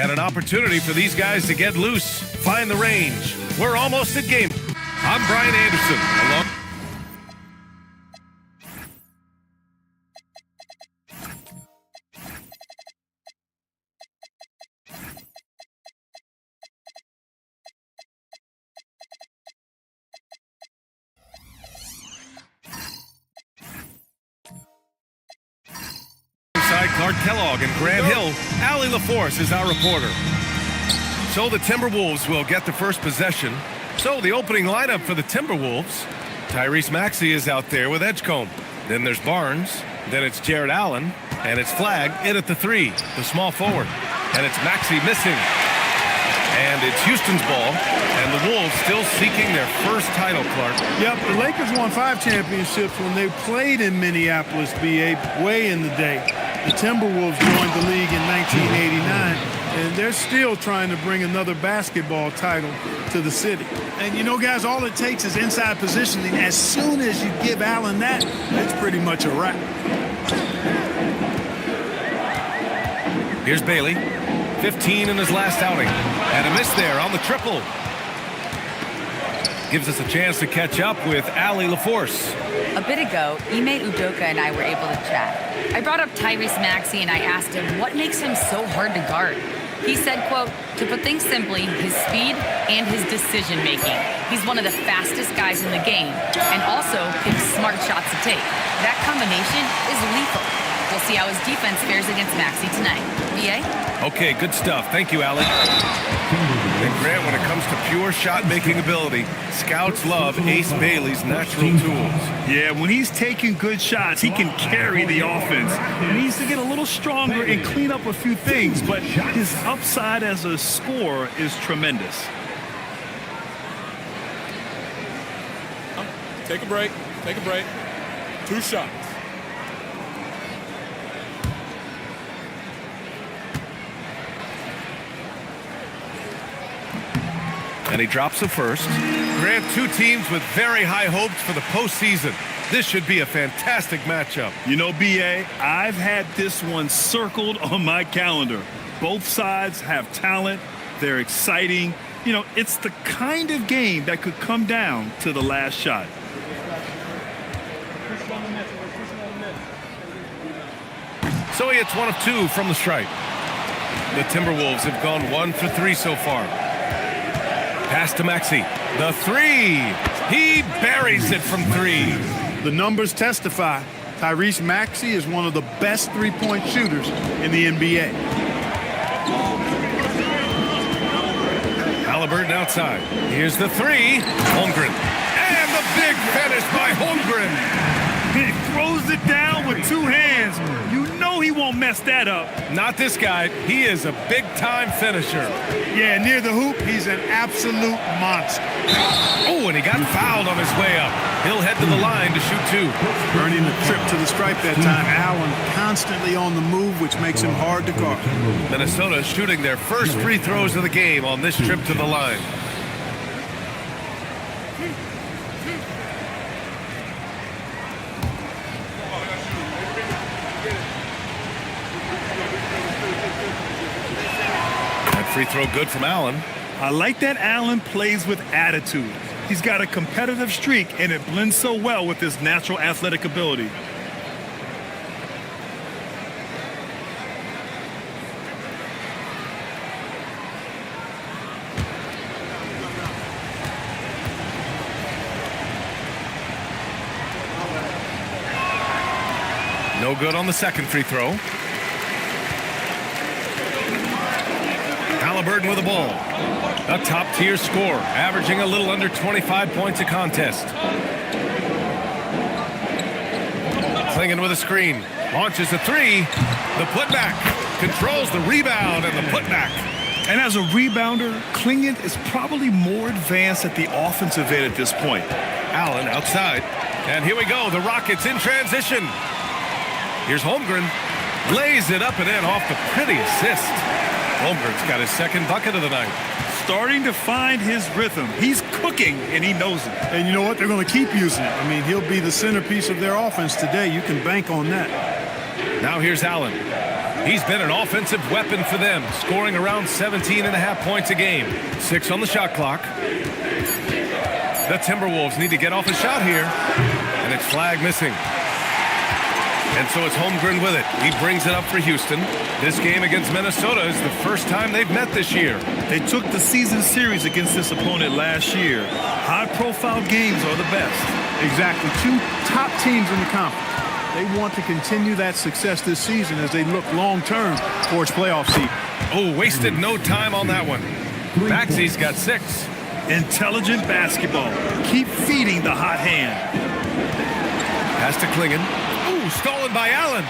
And an opportunity for these guys to get loose, find the range. We're almost at game. I'm Brian Anderson, along. Clark Kellogg and Grant Hill. Allie LaForce is our reporter. So the Timberwolves will get the first possession. So the opening lineup for the Timberwolves. Tyrese Maxey is out there with Edgecombe. Then there's Barnes. Then it's Jared Allen. And it's Flagg in at the 3, the small forward. And it's Maxey missing. And it's Houston's ball. And the Wolves still seeking their first title, Clark. Yep, the Lakers won 5 championships when they played in Minneapolis, BA, way in the day. The Timberwolves joined the league in 1989, and they're still trying to bring another basketball title to the city. And, you know, guys, all it takes is inside positioning. As soon as you give Allen that, it's pretty much a wrap. Here's Bailey, 15 in his last outing. And a miss there on the triple. Gives us a chance to catch up with Allie LaForce. A bit ago, Ime Udoka and I were able to chat. I brought up Tyrese Maxey and I asked him what makes him so hard to guard. He said, quote, to put things simply, his speed and his decision making. He's one of the fastest guys in the game and also picks smart shots to take. That combination is lethal. We'll see how his defense fares against Maxey tonight. BA? Okay, good stuff. Thank you, Allie. And Grant, when it comes to pure shot-making ability, scouts love Ace Bailey's natural tools. Yeah, when he's taking good shots, he can carry the offense. He needs to get a little stronger and clean up a few things, but his upside as a scorer is tremendous. Take a break. Take a break. 2 shots. And he drops the first. Grant, 2 teams with very high hopes for the postseason. This should be a fantastic matchup. You know, BA, I've had this one circled on my calendar. Both sides have talent. They're exciting. You know, it's the kind of game that could come down to the last shot. So he hits 1 of 2 from the stripe. The Timberwolves have gone 1 for 3 so far. Pass to Maxey. The 3. He buries it from 3. The numbers testify. Tyrese Maxey is one of the best three-point shooters in the NBA. Halliburton outside. Here's the 3. Holmgren. And the big finish by Holmgren. He throws it down with 2 hands. You know he won't mess that up. Not this guy. He is a big-time finisher. Yeah, near the hoop, he's an absolute monster. Oh, and he got fouled on his way up. He'll head to the line to shoot 2. Earning the trip to the stripe that time. Allen constantly on the move, which makes him hard to guard. Minnesota shooting their first free throws of the game on this trip to the line. Free throw good from Allen. I like that Allen plays with attitude. He's got a competitive streak, and it blends so well with his natural athletic ability. No good on the second free throw. Halliburton with the ball. A top-tier scorer, averaging a little under 25 points a contest. Clingan with a screen. Launches a 3. The putback. Controls the rebound and the putback. And as a rebounder, Clingan is probably more advanced at the offensive end at this point. Allen outside. And here we go. The Rockets in transition. Here's Holmgren. Lays it up and in off the pretty assist. Holmgren's got his second bucket of the night. Starting to find his rhythm. He's cooking, and he knows it. And you know what? They're going to keep using it. I mean, he'll be the centerpiece of their offense today. You can bank on that. Now here's Allen. He's been an offensive weapon for them, scoring around 17.5 points a game. 6 on the shot clock. The Timberwolves need to get off a shot here, and it's flag missing. And so it's Holmgren with it. He brings it up for Houston. This game against Minnesota is the first time they've met this year. They took the season series against this opponent last year. High-profile games are the best. Exactly. 2 top teams in the conference. They want to continue that success this season as they look long-term towards playoff seed. Oh, wasted no time on that one. Maxey's got 6. Intelligent basketball. Keep feeding the hot hand. Pass to Klingon. Ooh, stolen by Allen.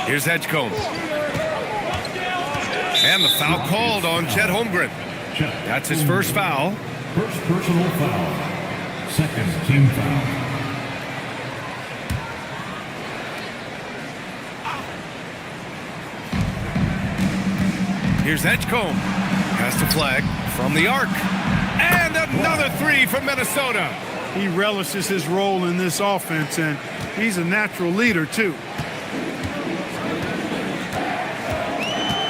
Here's Edgecombe. And the foul called on Chet Holmgren. That's his first foul. First personal foul. Second team foul. Here's Edgecombe. Pass to Flag from the arc. And another 3 from Minnesota. He relishes his role in this offense, and he's a natural leader, too.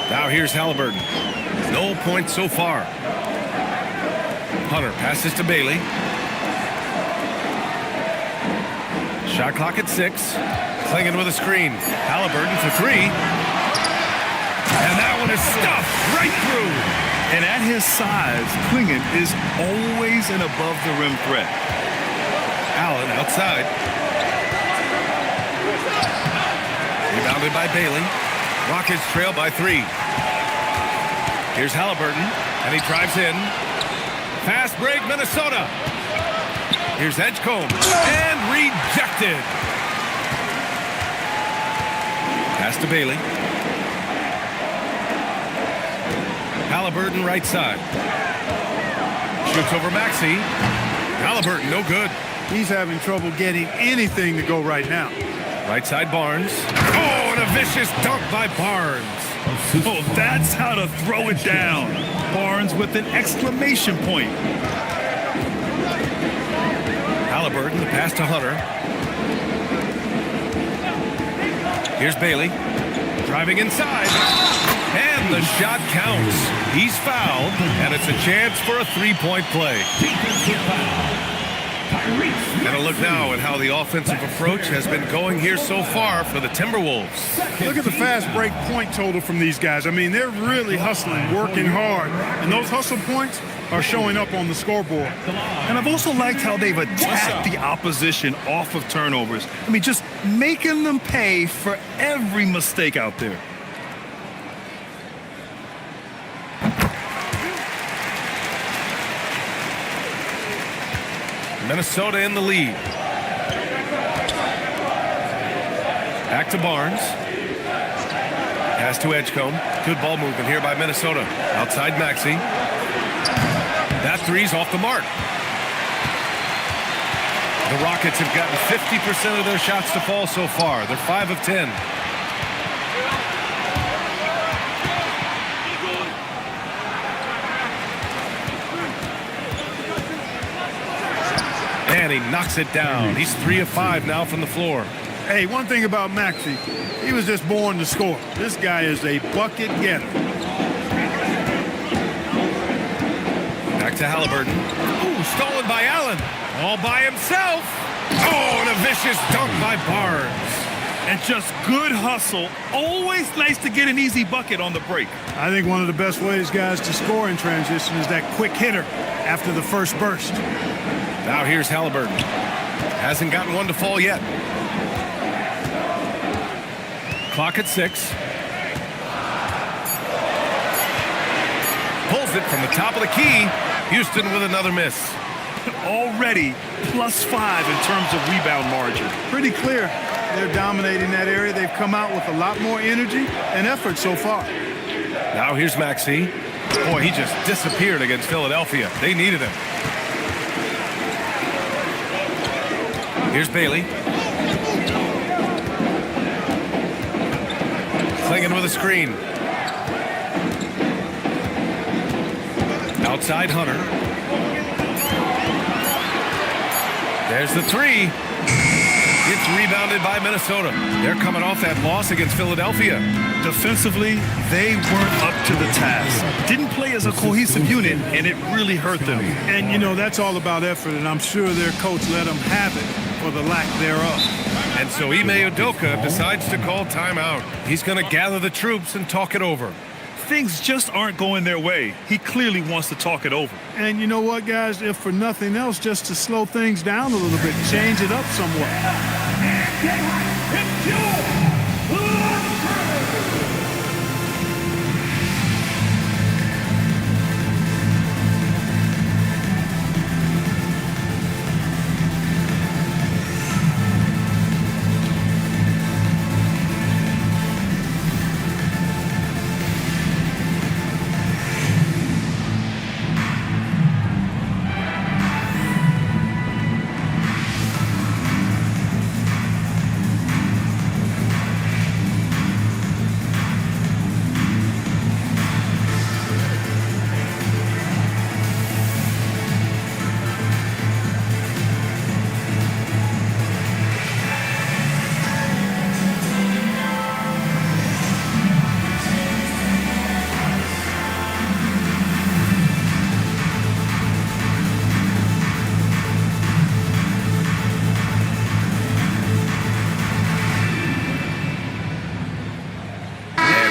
Now here's Halliburton. No points so far. Hunter passes to Bailey. Shot clock at 6. Klingon with a screen. Halliburton for 3. And that one is stuffed right through. And at his size, Klingon is always an above-the-rim threat. Allen outside. Rebounded by Bailey. Rockets trail by 3. Here's Halliburton, and he drives in. Fast break, Minnesota. Here's Edgecombe, and rejected. Pass to Bailey. Halliburton right side. Shoots over Maxey. Halliburton, no good. He's having trouble getting anything to go right now. Right side Barnes. Oh, and a vicious dunk by Barnes. Oh, that's how to throw it down. Barnes with an exclamation point. Halliburton, the pass to Hunter. Here's Bailey. Driving inside. And the shot counts. He's fouled, and it's a chance for a 3-point play. And a look now at how the offensive approach has been going here so far for the Timberwolves. Look at the fast break point total from these guys. I mean, they're really hustling, working hard. And those hustle points are showing up on the scoreboard. And I've also liked how they've attacked the opposition off of turnovers. I mean, just making them pay for every mistake out there. Minnesota in the lead. Back to Barnes. Pass to Edgecombe. Good ball movement here by Minnesota. Outside Maxey. That 3's off the mark. The Rockets have gotten 50% of their shots to fall so far. They're 5 of 10. And he knocks it down. He's 3 of 5 now from the floor. Hey, one thing about Maxey, he was just born to score. This guy is a bucket getter. Back to Halliburton. Ooh, stolen by Allen. All by himself. Oh, and a vicious dunk by Barnes. And just good hustle. Always nice to get an easy bucket on the break. I think one of the best ways, guys, to score in transition is that quick hitter after the first burst. Now here's Halliburton. Hasn't gotten one to fall yet. Clock at 6. Pulls it from the top of the key. Houston with another miss. Already +5 in terms of rebound margin. Pretty clear. They're dominating that area. They've come out with a lot more energy and effort so far. Now here's Maxey. Boy, he just disappeared against Philadelphia. They needed him. Here's Bailey. Klingon with a screen. Outside Hunter. There's the 3. It's rebounded by Minnesota. They're coming off that loss against Philadelphia. Defensively, they weren't up to the task. Didn't play as a cohesive unit, and it really hurt them. And, you know, that's all about effort, and I'm sure their coach let them have it for the lack thereof. And so Ime Udoka decides to call timeout. He's going to gather the troops and talk it over. Things just aren't going their way. He clearly wants to talk it over. And you know what, guys? If for nothing else, just to slow things down a little bit, change it up somewhat.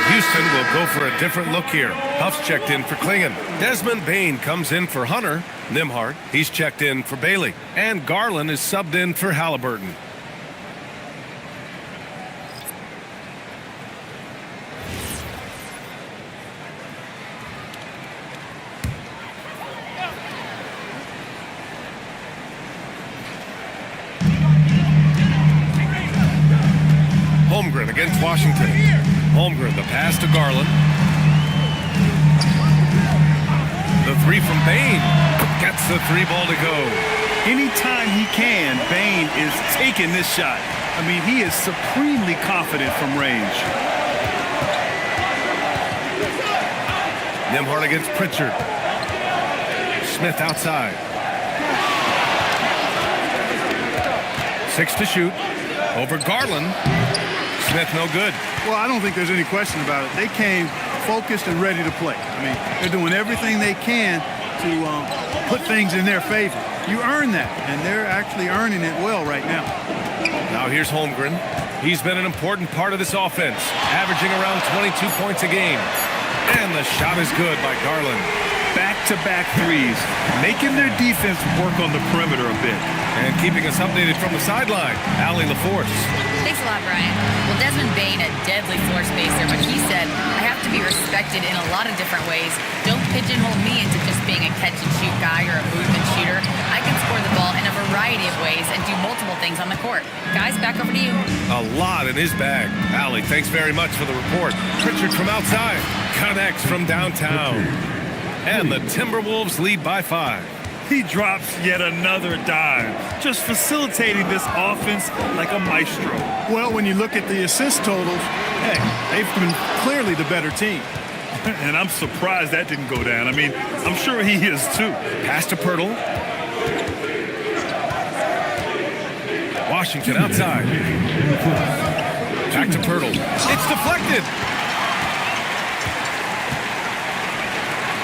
Houston will go for a different look here. Huff's checked in for Klingon. Desmond Bain comes in for Hunter. Nimhart, he's checked in for Bailey. And Garland is subbed in for Halliburton. Holmgren against Washington. Holmgren, the pass to Garland. The three from Bain. Gets the three ball to go. Anytime he can, Bain is taking this shot. I mean, he is supremely confident from range. Nimhart against Pritchard. Smith outside. 6 to shoot. Over Garland. Smith no good. Well, I don't think there's any question about it. They came focused and ready to play. I mean, they're doing everything they can to put things in their favor. You earn that, and they're actually earning it well right now. Now here's Holmgren. He's been an important part of this offense, averaging around 22 points a game. And the shot is good by Garland. Back-to-back threes, making their defense work on the perimeter a bit. And keeping us updated from the sideline, Allie LaForce. Thanks a lot, Brian. Well, Desmond Bain, a deadly floor spacer, but he said, I have to be respected in a lot of different ways. Don't pigeonhole me into just being a catch-and-shoot guy or a movement shooter. I can score the ball in a variety of ways and do multiple things on the court. Guys, back over to you. A lot in his bag. Allie, thanks very much for the report. Pritchard from outside. Connects from downtown. And the Timberwolves lead by 5. He drops yet another dime, just facilitating this offense like a maestro. Well, when you look at the assist totals, hey, they've been clearly the better team. And I'm surprised that didn't go down. I mean, I'm sure he is too. Pass to Pirtle. Washington outside. Back to Pirtle. It's deflected.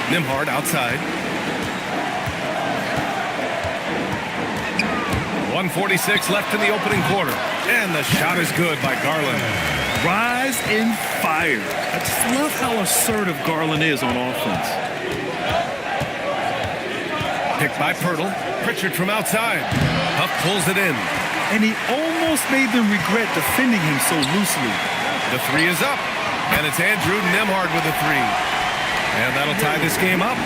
Nimhart outside. 1:46 left in the opening quarter. And the shot is good by Garland. Rise and fire. I just love how assertive Garland is on offense. Picked by Pirtle. Pritchard from outside. Huff pulls it in. And he almost made them regret defending him so loosely. The three is up. And it's Andrew Nimhart with a three. And that'll tie this game up.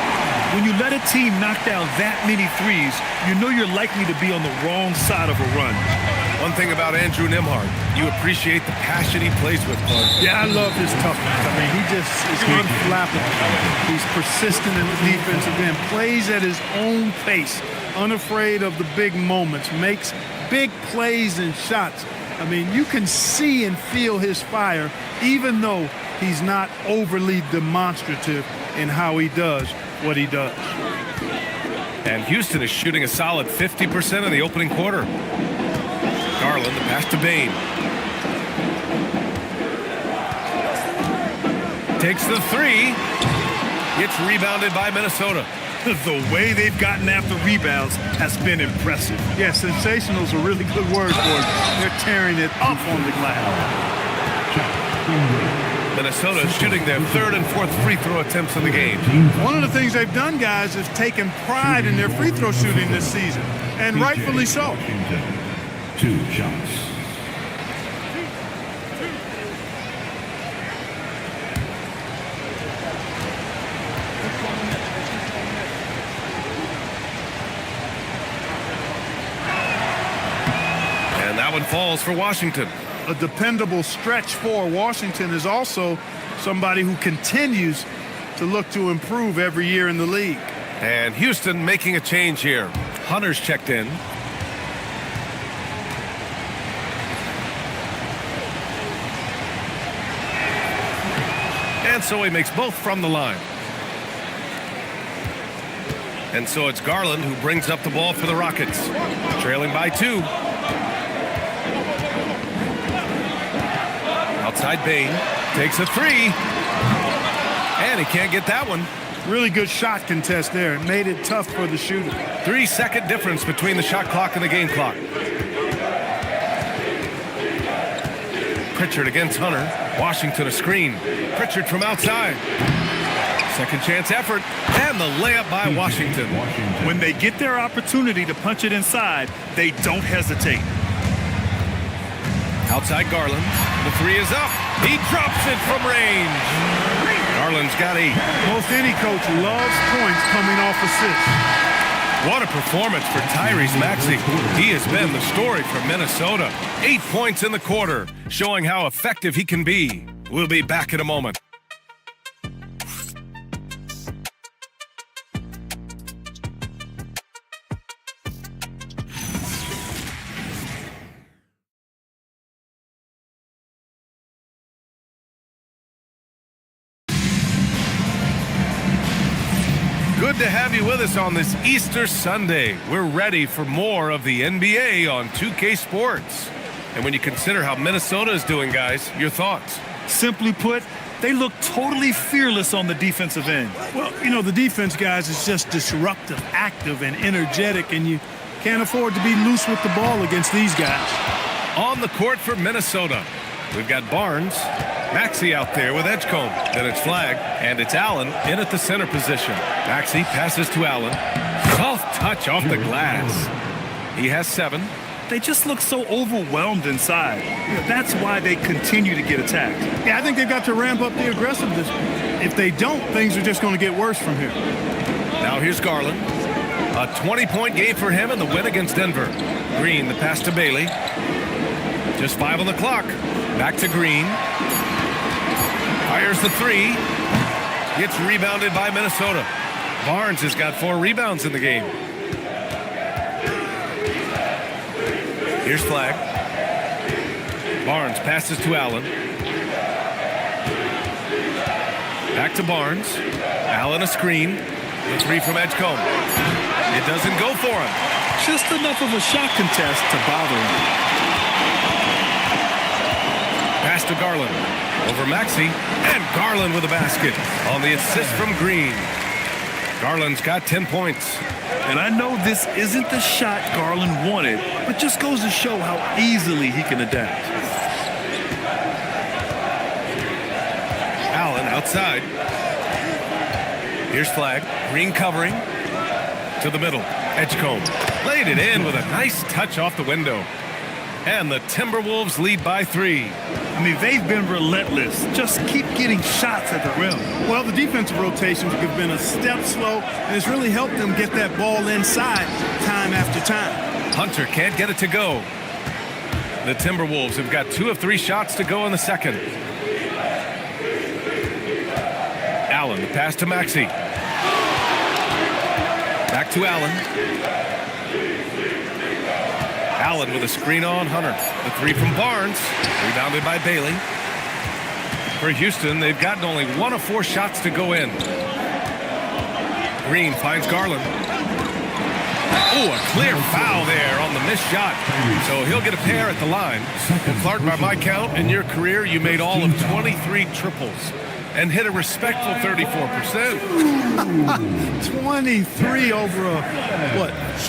When you let a team knock down that many threes, you know you're likely to be on the wrong side of a run. One thing about Andrew Nimhart, you appreciate the passion he plays with, Clark. Yeah, I love his toughness. I mean, he just is unflappable. He's persistent in the defensive end, plays at his own pace, unafraid of the big moments, makes big plays and shots. I mean, you can see and feel his fire, even though he's not overly demonstrative in how he does what he does. And Houston is shooting a solid 50% in the opening quarter. Garland, the pass to Bain. Takes the three. Gets rebounded by Minnesota. The way they've gotten after rebounds has been impressive. Yeah, sensational is a really good word for it. They're tearing it up on the glass. Minnesota shooting their third and fourth free throw attempts of the game. One of the things they've done, guys, is taken pride in their free throw shooting this season, and rightfully so. Washington, 2 shots. And that one falls for Washington. A dependable stretch for Washington is also somebody who continues to look to improve every year in the league. And Houston making a change here. Hunter's checked in. And so he makes both from the line. And so it's Garland who brings up the ball for the Rockets. Trailing by 2. Outside Bain. Takes a 3. And he can't get that one. Really good shot contest there. It made it tough for the shooter. 3-second difference between the shot clock and the game clock. Pritchard against Hunter. Washington a screen. Pritchard from outside. Second chance effort. And the layup by Washington. When they get their opportunity to punch it inside, they don't hesitate. Outside Garland. The 3 is up. He drops it from range. Garland's got 8. Most any coach loves points coming off assists. What a performance for Tyrese Maxey. He has been the story for Minnesota. 8 points in the quarter, showing how effective he can be. We'll be back in a moment. Good to have you with us on this Easter Sunday. We're ready for more of the NBA on 2K Sports. And when you consider how Minnesota is doing, guys, your thoughts? Simply put, they look totally fearless on the defensive end. Well, you know, the defense, guys, is just disruptive, active, and energetic, and you can't afford to be loose with the ball against these guys. On the court for Minnesota, we've got Barnes, Maxey out there with Edgecombe. Then it's Flag, and it's Allen in at the center position. Maxey passes to Allen. Soft touch off the glass. He has 7. They just look so overwhelmed inside. That's why they continue to get attacked. Yeah, I think they've got to ramp up the aggressiveness. If they don't, things are just going to get worse from here. Now here's Garland. A 20-point game for him in the win against Denver. Green, the pass to Bailey. Just 5 on the clock. Back to Green. Fires the 3. Gets rebounded by Minnesota. Barnes has got 4 rebounds in the game. Here's Flag. Barnes passes to Allen. Back to Barnes. Allen a screen. The 3 from Edgecombe. It doesn't go for him. Just enough of a shot contest to bother him. Pass to Garland. Over Maxey. And Garland with a basket on the assist from Green. Garland's got 10 points. And I know this isn't the shot Garland wanted, but just goes to show how easily he can adapt. Allen outside. Here's Flag. Green covering. To the middle. Edgecombe. Laid it in with a nice touch off the window. And the Timberwolves lead by 3. I mean, they've been relentless. Just keep getting shots at the rim. Well, the defensive rotations have been a step slow, and it's really helped them get that ball inside time after time. Hunter can't get it to go. The Timberwolves have got 2 of 3 shots to go in the second. Allen, the pass to Maxey. Back to Allen. Allen with a screen on Hunter. The 3 from Barnes. Rebounded by Bailey. For Houston, they've gotten only 1 of 4 shots to go in. Green finds Garland. Oh, a clear foul there on the missed shot. So he'll get a pair at the line. Well, Clark, by my count, in your career, you made all of 23 triples and hit a respectful 34%. 23 over a,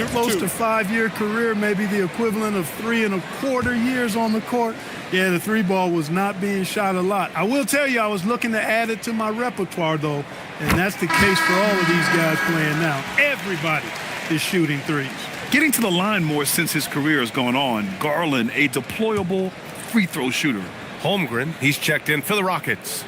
close two. to 5-year career, maybe the equivalent of 3 1/4 years on the court. Yeah, the three ball was not being shot a lot. I will tell you, I was looking to add it to my repertoire, though, and that's the case for all of these guys playing now. Everybody is shooting threes. Getting to the line more since his career has gone on. Garland, a deployable free throw shooter. Holmgren, he's checked in for the Rockets.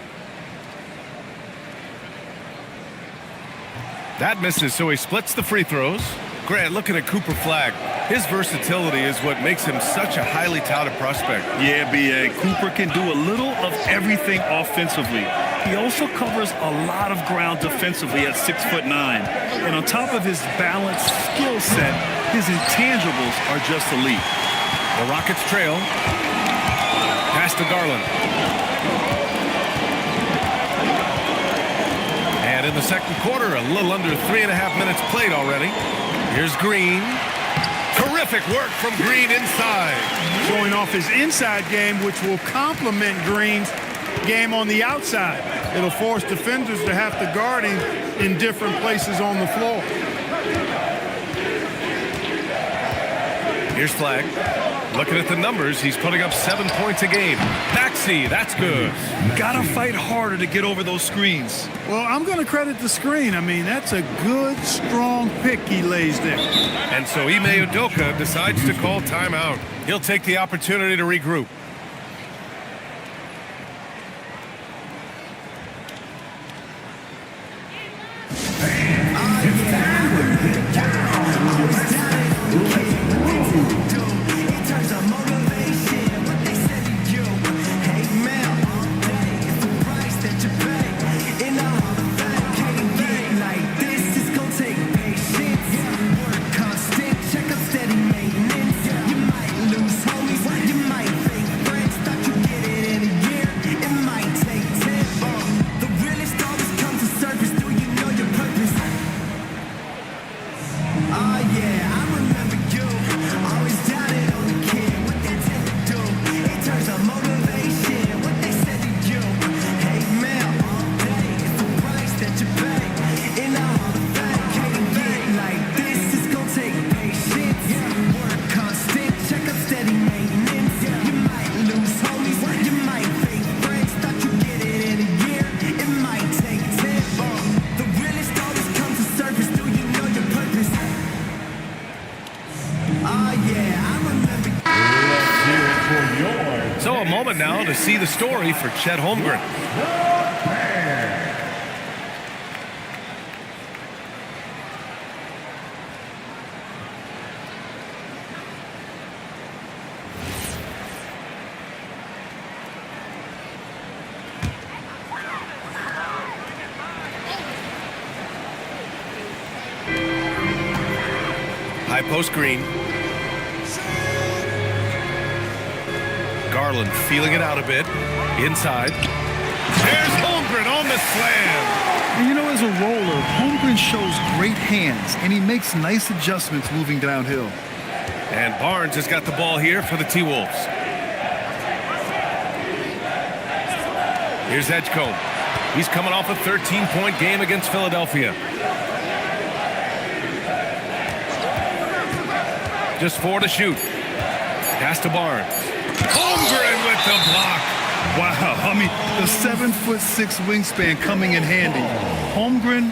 That misses, so he splits the free throws. Grant, looking at Cooper Flagg, his versatility is what makes him such a highly touted prospect. Yeah, B.A. Cooper can do a little of everything offensively. He also covers a lot of ground defensively at 6'9". And on top of his balanced skill set, his intangibles are just elite. The Rockets trail. Pass to Garland. And in the second quarter, a little under 3.5 minutes played already. Here's Green. Terrific work from Green inside. Showing off his inside game, which will complement Green's game on the outside. It'll force defenders to have to guard him in different places on the floor. Here's Flagg. Looking at the numbers, he's putting up 7 points a game. Maxey, that's good. Gotta fight harder to get over those screens. Well, I'm going to credit the screen. I mean, that's a good, strong pick he lays there. And so Ime Udoka decides to call timeout. He'll take the opportunity to regroup. So a moment now to see the story for Chet Holmgren. High post Green. Garland feeling it out a bit. Inside. There's Holmgren on the slam. And you know, as a roller, Holmgren shows great hands, and he makes nice adjustments moving downhill. And Barnes has got the ball here for the T-Wolves. Here's Edgecombe. He's coming off a 13-point game against Philadelphia. Just 4 to shoot. Pass to Barnes. Holmgren with the block. Wow, I mean, the 7'6" wingspan coming in handy. Holmgren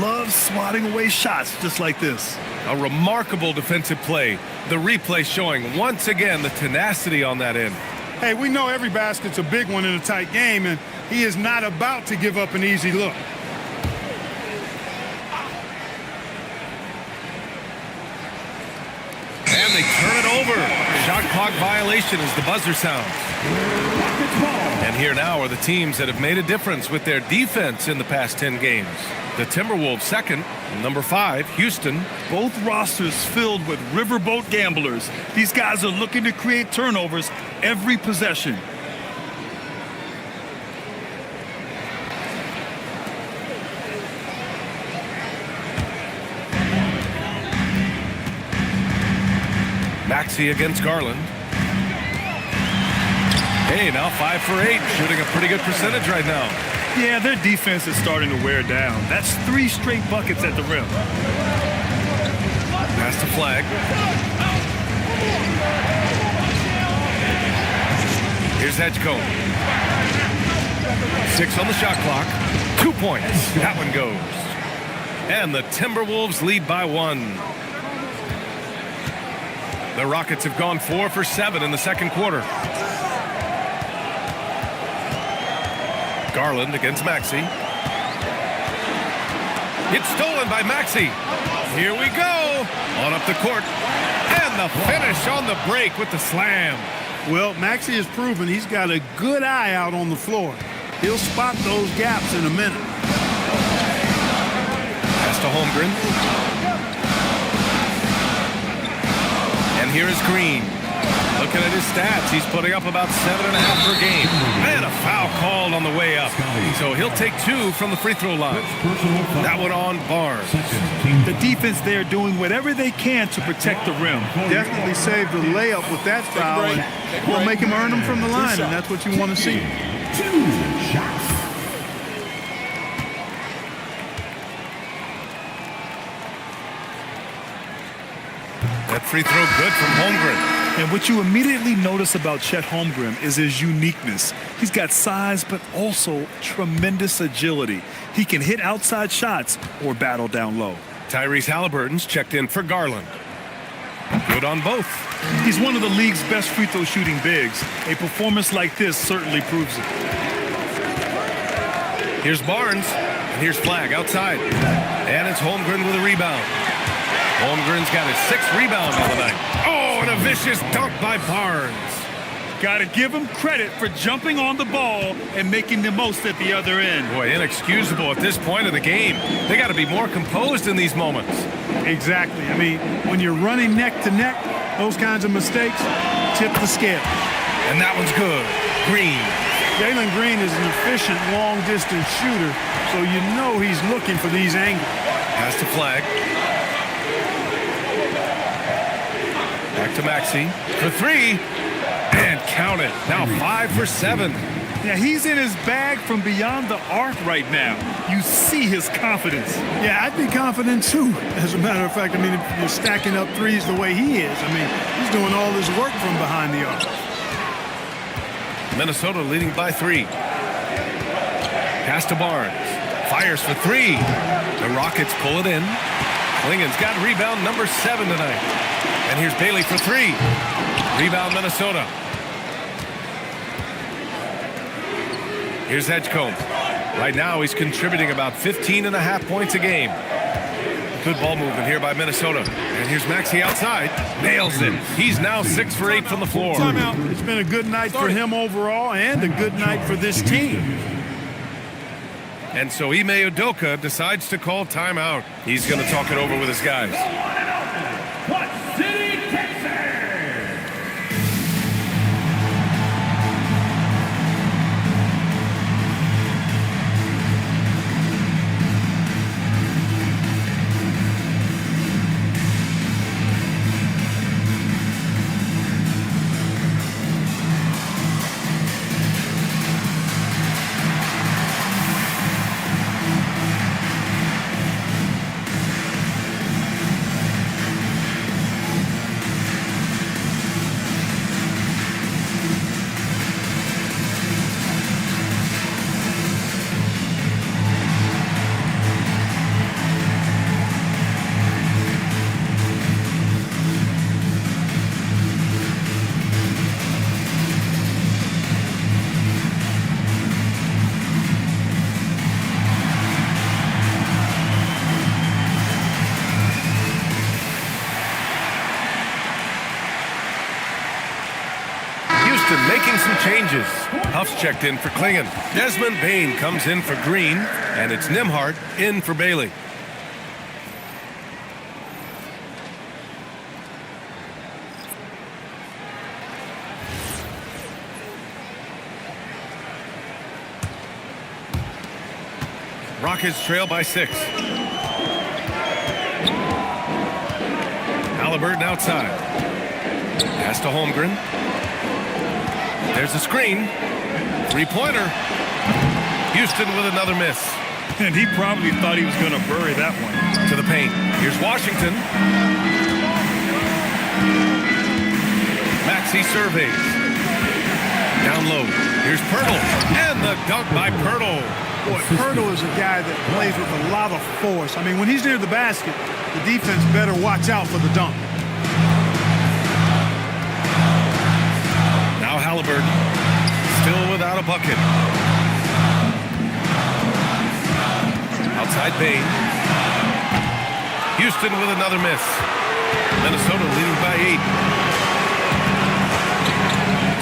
loves swatting away shots just like this. A remarkable defensive play. The replay showing once again the tenacity on that end. Hey, we know every basket's a big one in a tight game, and he is not about to give up an easy look. And they turn it over. Shot clock violation as the buzzer sounds. And here now are the teams that have made a difference with their defense in the past 10 games. The Timberwolves second, number 5, Houston. Both rosters filled with riverboat gamblers. These guys are looking to create turnovers every possession. Maxey against Garland. Hey, now 5 for 8, shooting a pretty good percentage right now. Yeah, their defense is starting to wear down. That's 3 straight buckets at the rim. Pass to Flag. Here's Edgecombe. 6 on the shot clock. 2 points. That one goes. And the Timberwolves lead by 1. The Rockets have gone 4 for 7 in the second quarter. Garland against Maxey. It's stolen by Maxey. Here we go. On up the court. And the finish on the break with the slam. Well, Maxey has proven he's got a good eye out on the floor. He'll spot those gaps in a minute. Pass to Holmgren. And here is Green. Looking at his stats, he's putting up about 7.5 per game. And a foul called on the way up. So he'll take 2 from the free throw line. That one on Barnes. The defense there doing whatever they can to protect the rim. Definitely saved the layup with that foul. And will make him earn them from the line, and that's what you want to see. 2 shots. That free throw good from Holmgren. And what you immediately notice about Chet Holmgren is his uniqueness. He's got size, but also tremendous agility. He can hit outside shots or battle down low. Tyrese Halliburton's checked in for Garland. Good on both. He's one of the league's best free throw shooting bigs. A performance like this certainly proves it. Here's Barnes, and here's Flag outside. And it's Holmgren with a rebound. Holmgren's got his 6th rebound of the night. Oh, and a vicious dunk by Barnes. Got to give him credit for jumping on the ball and making the most at the other end. Boy, inexcusable at this point of the game. They got to be more composed in these moments. Exactly. I mean, when you're running neck to neck, those kinds of mistakes tip the scale. And that one's good. Green. Jalen Green is an efficient long-distance shooter, so you know he's looking for these angles. Pass to Flag. Back to Maxey for 3. And count it. Now 5 for 7. Yeah, he's in his bag from beyond the arc right now. You see his confidence. Yeah, I'd be confident too. As a matter of fact, I mean, if you're stacking up threes the way he is, I mean, he's doing all his work from behind the arc. Minnesota leading by 3. Pass to Barnes. Fires for 3. The Rockets pull it in. Klingen's got rebound number 7 tonight. And here's Bailey for 3. Rebound Minnesota. Here's Edgecombe. Right now he's contributing about 15.5 points a game. Good ball movement here by Minnesota. And here's Maxey outside. Nails it. He's now 6 for 8 from the floor. Timeout. It's been a good night for him overall and a good night for this team. And so Ime Udoka decides to call timeout. He's going to talk it over with his guys. Making some changes. Huff's checked in for Klingen. Desmond Bane comes in for Green, and it's Nembhard in for Bailey. Rockets trail by 6. Halliburton outside. Pass to Holmgren. There's a screen. Three-pointer. Houston with another miss. And he probably thought he was going to bury that one. To the paint. Here's Washington. Maxey surveys. Down low. Here's Pirtle. And the dunk by Pirtle. Boy, Pirtle is a guy that plays with a lot of force. I mean, when he's near the basket, the defense better watch out for the dunk. Now Halliburton. Still without a bucket. Outside Bain. Houston with another miss. Minnesota leading by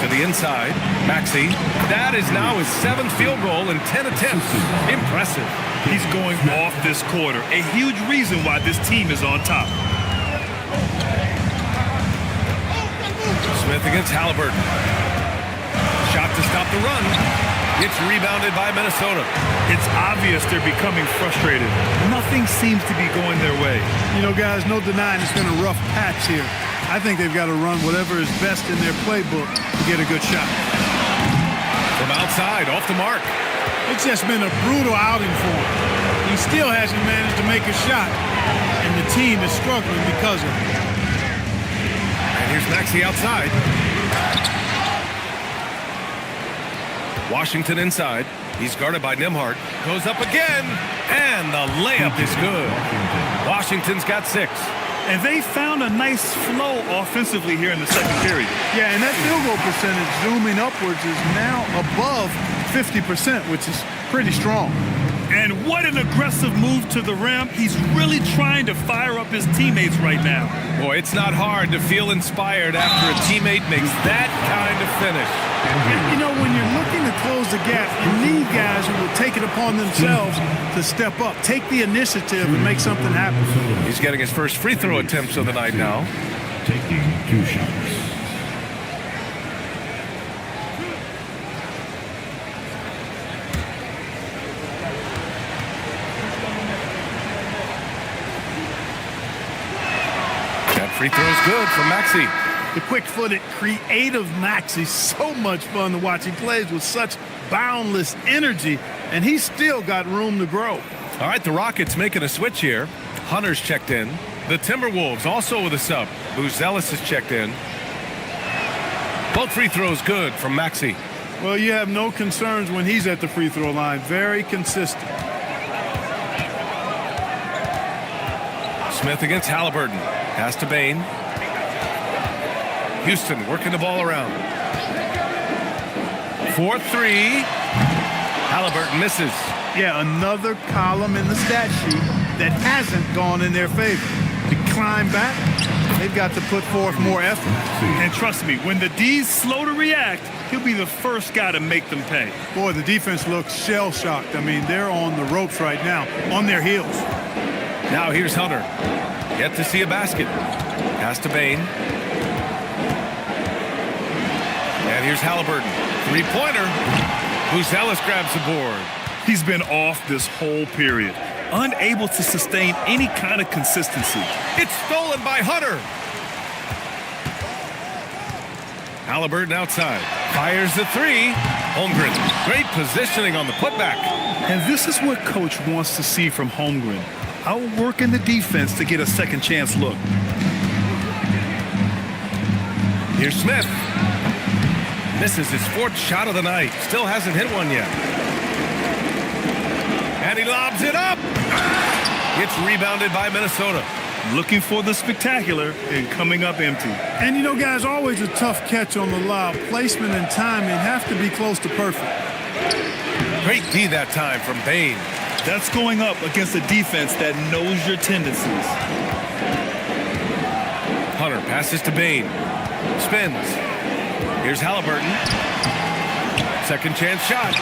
8. To the inside. Maxey. That is now his 7th field goal in 10 attempts. Impressive. He's going off this quarter. A huge reason why this team is on top. Smith against Halliburton. Shot to stop the run. It's rebounded by Minnesota. It's obvious they're becoming frustrated. Nothing seems to be going their way. You know, guys, no denying it's been a rough patch here. I think they've got to run whatever is best in their playbook to get a good shot. From outside, off the mark. It's just been a brutal outing for him. He still hasn't managed to make a shot, and the team is struggling because of it. And here's Maxey outside. Washington inside. He's guarded by Nembhard. Goes up again, and the layup is good. Washington's got 6. And they found a nice flow offensively here in the second period. Yeah, and that field goal percentage zooming upwards is now above 50%, which is pretty strong. And what an aggressive move to the rim. He's really trying to fire up his teammates right now. Boy, it's not hard to feel inspired after a teammate makes that kind of finish. And, you know, when you're looking to close the gap, you need guys who will take it upon themselves to step up, take the initiative, and make something happen. He's getting his first free throw attempts of the night now. Taking 2 shots. Free throw's good for Maxey. The quick-footed, creative Maxey, so much fun to watch. He plays with such boundless energy, and he's still got room to grow. All right, the Rockets making a switch here. Hunter's checked in. The Timberwolves also with a sub. Buzelis is checked in. Both free throws good from Maxey. Well, you have no concerns when he's at the free throw line. Very consistent. Smith against Halliburton. Pass to Bain. Houston working the ball around. 4-3. Halliburton misses. Yeah, another column in the stat sheet that hasn't gone in their favor. To climb back, they've got to put forth more effort. And trust me, when the D's slow to react, he'll be the first guy to make them pay. Boy, the defense looks shell-shocked. I mean, they're on the ropes right now, on their heels. Now here's Hunter. Yet to see a basket. Pass to Bain. And here's Halliburton. Three-pointer. Buzelis grabs the board. He's been off this whole period. Unable to sustain any kind of consistency. It's stolen by Hunter. Halliburton outside. Fires the 3. Holmgren. Great positioning on the putback. And this is what Coach wants to see from Holmgren. Outworking the defense to get a second chance look. Here's Smith. Misses his 4th shot of the night. Still hasn't hit one yet. And he lobs it up. It's rebounded by Minnesota. Looking for the spectacular and coming up empty. And, you know, guys, always a tough catch on the lob. Placement and timing have to be close to perfect. Great D that time from Bain. That's going up against a defense that knows your tendencies. Hunter passes to Bain. Spins. Here's Halliburton. Second chance shot.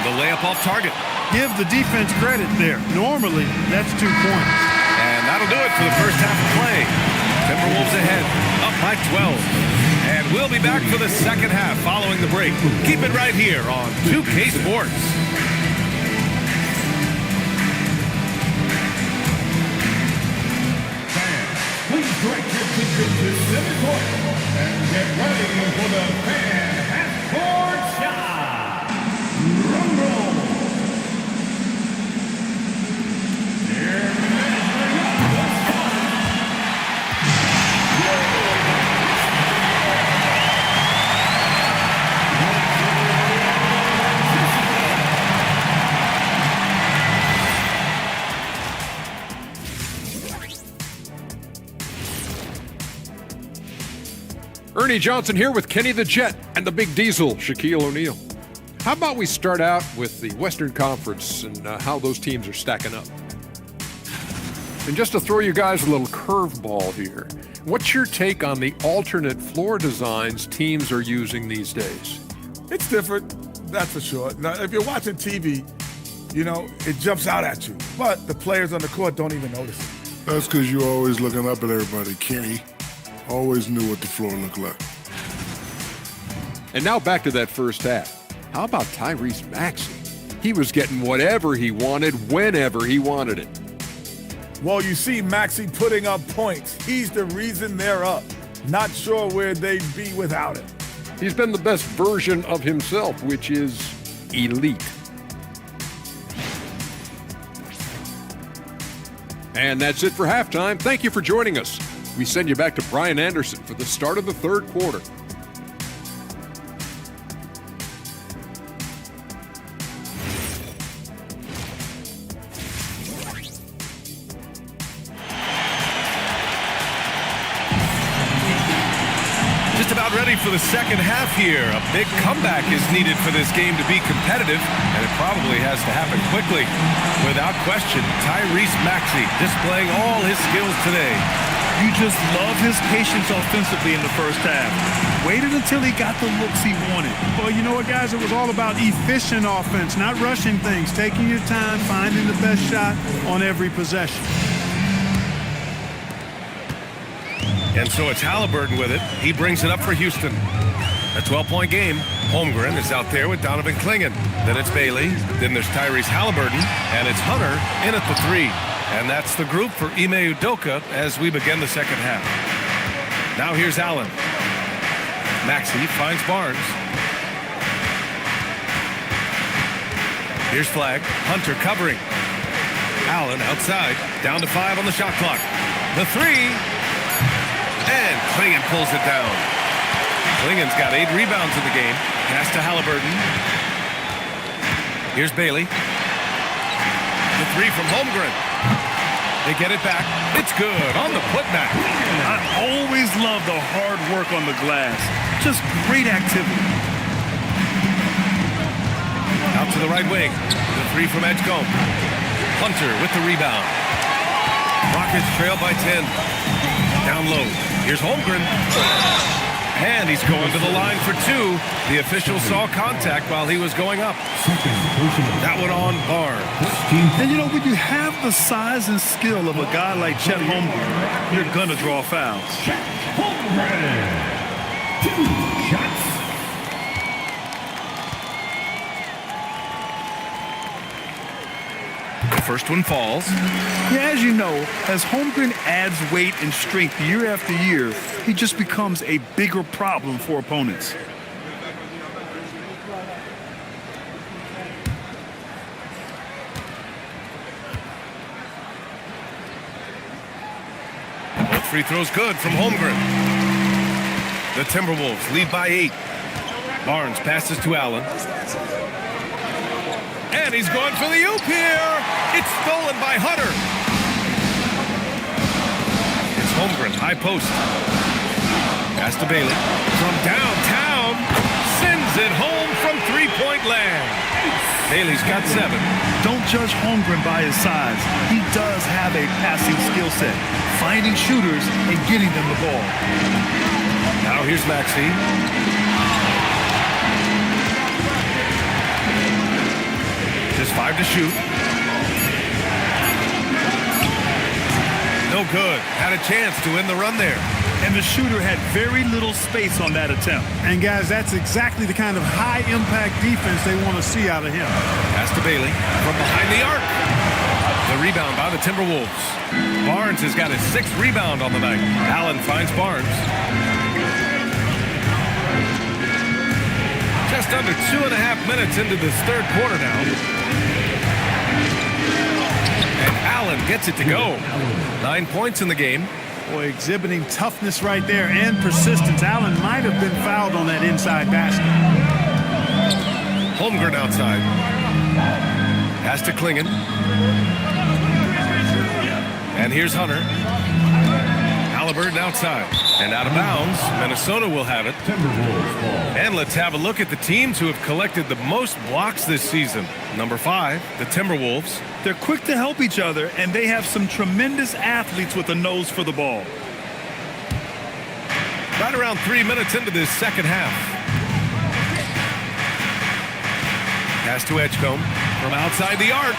The layup off target. Give the defense credit there. Normally, that's 2 points. And that'll do it for the first half of play. Timberwolves ahead, up by 12. And we'll be back for the second half following the break. Keep it right here on 2K Sports. Please direct your attention to center court. the fan half-court shot. Rumble. Their measuring up the Ernie Johnson here with Kenny the Jet and the Big Diesel, Shaquille O'Neal. How about we start out with the Western Conference and how those teams are stacking up? And just to throw you guys a little curveball here, what's your take on the alternate floor designs teams are using these days? It's different, that's for sure. Now, if you're watching TV, you know, it jumps out at you. But the players on the court don't even notice it. That's because you're always looking up at everybody, Kenny. Always knew what the floor looked like. And now back to that first half. How about Tyrese Maxey? He was getting whatever he wanted, whenever he wanted it. Well, you see Maxey putting up points. He's the reason they're up. Not sure where they'd be without him. He's been the best version of himself, which is elite. And that's it for halftime. Thank you for joining us. We send you back to Brian Anderson for the start of the third quarter. Just about ready for the second half here. A big comeback is needed for this game to be competitive, and it probably has to happen quickly. Without question, Tyrese Maxey displaying all his skills today. You just love his patience offensively in the first half. Waited until he got the looks he wanted. Well, you know what, guys? It was all about efficient offense, not rushing things, taking your time, finding the best shot on every possession. And so it's Halliburton with it. He brings it up for Houston. A 12-point game. Holmgren is out there with Donovan Clingan. Then it's Bailey. Then there's Tyrese Halliburton. And it's Hunter in at the three. And that's the group for Ime Udoka as we begin the second half. Now here's Allen. Maxey finds Barnes. Here's Flagg. Hunter covering. Allen outside. Down to 5 on the shot clock. The three. And Clingan pulls it down. Clingan's got 8 rebounds in the game. Pass to Halliburton. Here's Bailey. The three from Holmgren. They get it back. It's good on the putback. I always love the hard work on the glass. Just great activity. Out to the right wing. The three from Edgecombe. Hunter with the rebound. Rockets trail by 10. Down low. Here's Holmgren. And he's going to the line for 2. The official saw contact while he was going up. That one on Barnes. And you know, when you have the size and skill of a guy like Chet Holmgren, you're going to draw fouls. Holmgren. 2 shots. The first one falls. Yeah, as you know, as Holmgren adds weight and strength year after year, he just becomes a bigger problem for opponents. Both free throws good from Holmgren. The Timberwolves lead by 8. Barnes passes to Allen. And he's going for the oop here. It's stolen by Hunter. It's Holmgren, high post. Pass to Bailey. From downtown, sends it home from three-point land. Bailey's got 7. Don't judge Holmgren by his size. He does have a passing skill set, finding shooters and getting them the ball. Now here's Maxey. Just 5 to shoot. No good. Had a chance to win the run there. And the shooter had very little space on that attempt. And, guys, that's exactly the kind of high-impact defense they want to see out of him. Pass to Bailey from behind the arc. The rebound by the Timberwolves. Barnes has got his 6th rebound on the night. Allen finds Barnes. Just under 2.5 minutes into this third quarter now. And Allen gets it to go. 9 points in the game. Boy, exhibiting toughness right there and persistence. Allen might have been fouled on that inside basket. Holmgren outside. Pass to Klingen. And here's Hunter. Halliburton outside. And out of bounds. Minnesota will have it. And let's have a look at the teams who have collected the most blocks this season. Number 5, the Timberwolves. They're quick to help each other, and they have some tremendous athletes with a nose for the ball. Right around 3 minutes into this second half. Pass to Edgecombe from outside the arc.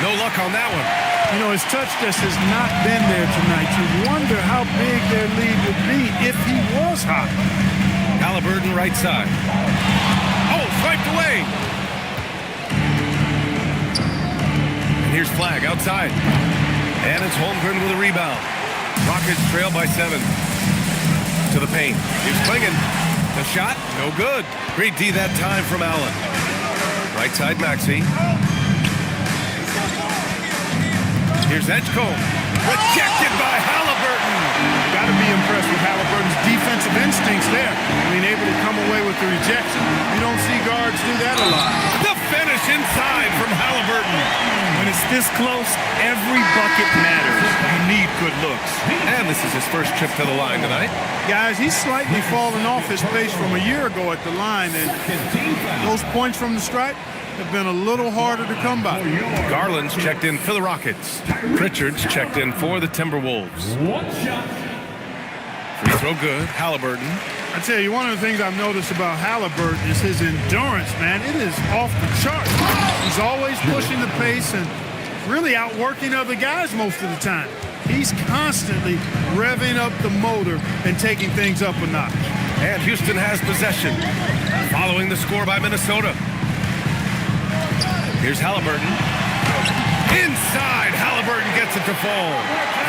No luck on that one. You know, his touch just has not been there tonight. You wonder how big their lead would be if he was hot. Halliburton right side. Oh, swiped away. And here's Flagg outside. And it's Holmgren with a rebound. Rockets trail by 7. To the paint. Here's Klingen. The shot, no good. Great D that time from Allen. Right side Maxey. Here's Edgecombe. Rejected by Halliburton. Got to be impressed with Halliburton's defensive instincts there. I mean, able to come away with the rejection. You don't see guards do that a lot. The finish inside from Halliburton. When it's this close, every bucket matters. You need good looks. And this is his first trip to the line tonight. Guys, he's slightly fallen off his pace from a year ago at the line, and those points from the stripe have been a little harder to come by. Garland's checked in for the Rockets. Pritchard's checked in for the Timberwolves. Free throw good. Halliburton. I tell you, one of the things I've noticed about Halliburton is his endurance, man. It is off the charts. He's always pushing the pace and really outworking other guys most of the time. He's constantly revving up the motor and taking things up a notch. And Houston has possession. Following the score by Minnesota. Here's Halliburton. Inside, Halliburton gets it to fall.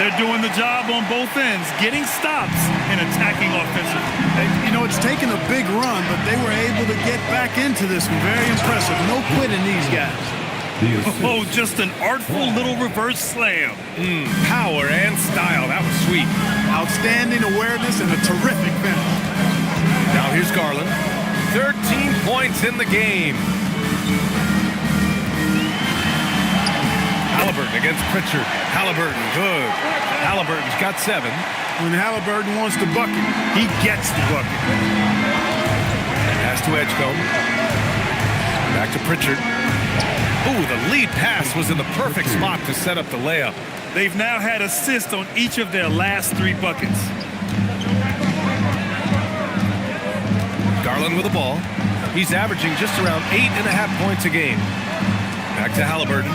They're doing the job on both ends, getting stops and attacking offensively. You know, it's taken a big run, but they were able to get back into this one. Very impressive. No quitting these guys. Oh, just an artful little reverse slam. Power and style. That was sweet. Outstanding awareness and a terrific finish. Now here's Garland. 13 points in the game. Halliburton against Pritchard. Halliburton, good. Halliburton's got 7. When Halliburton wants to bucket, he gets the bucket. Pass to Edgecombe. Back to Pritchard. Ooh, the lead pass was in the perfect spot to set up the layup. They've now had assists on each of their last 3 buckets. Garland with the ball. He's averaging just around 8.5 points a game. Back to Halliburton.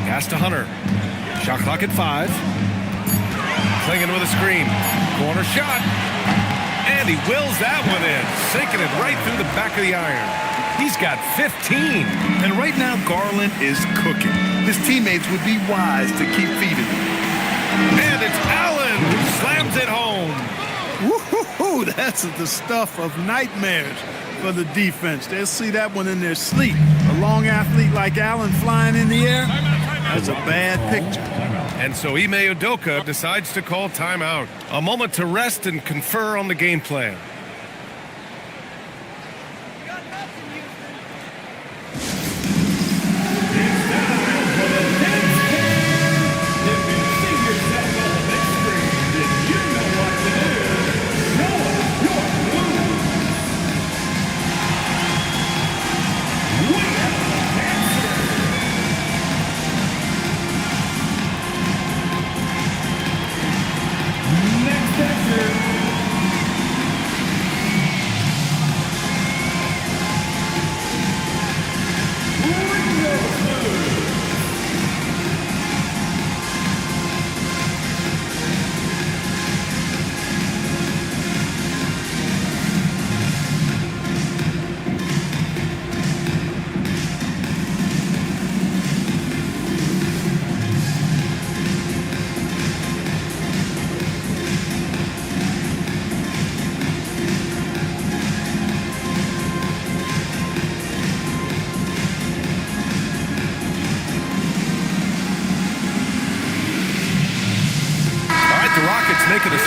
Pass to Hunter. Shot clock at 5. Klingen with a screen. Corner shot. And he wills that one in. Sinking it right through the back of the iron. He's got 15. And right now, Garland is cooking. His teammates would be wise to keep feeding him. And it's Allen who slams it home. Woo-hoo-hoo, that's the stuff of nightmares for the defense. They'll see that one in their sleep. A long athlete like Allen flying in the air, that's a bad picture. And so Ime Udoka decides to call timeout. A moment to rest and confer on the game plan.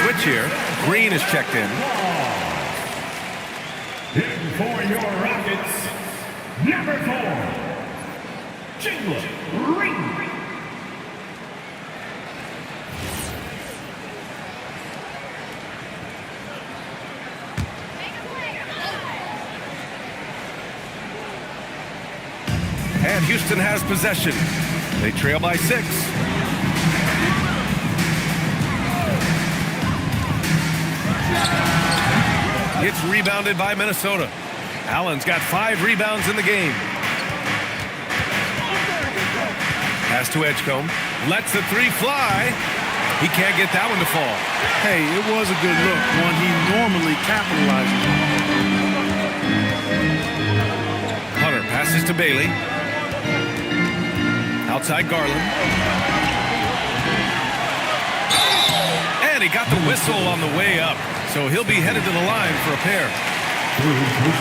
switch here. Green is checked in. In for your Rockets, number 4, Jalen Green. And Houston has possession. They trail by 6. It's rebounded by Minnesota. Allen's got 5 rebounds in the game. Pass to Edgecombe. Lets the 3 fly. He can't get that one to fall. Hey, it was a good look, one he normally capitalizes on. Hunter passes to Bailey. Outside Garland. And he got the whistle on the way up. So he'll be headed to the line for a pair.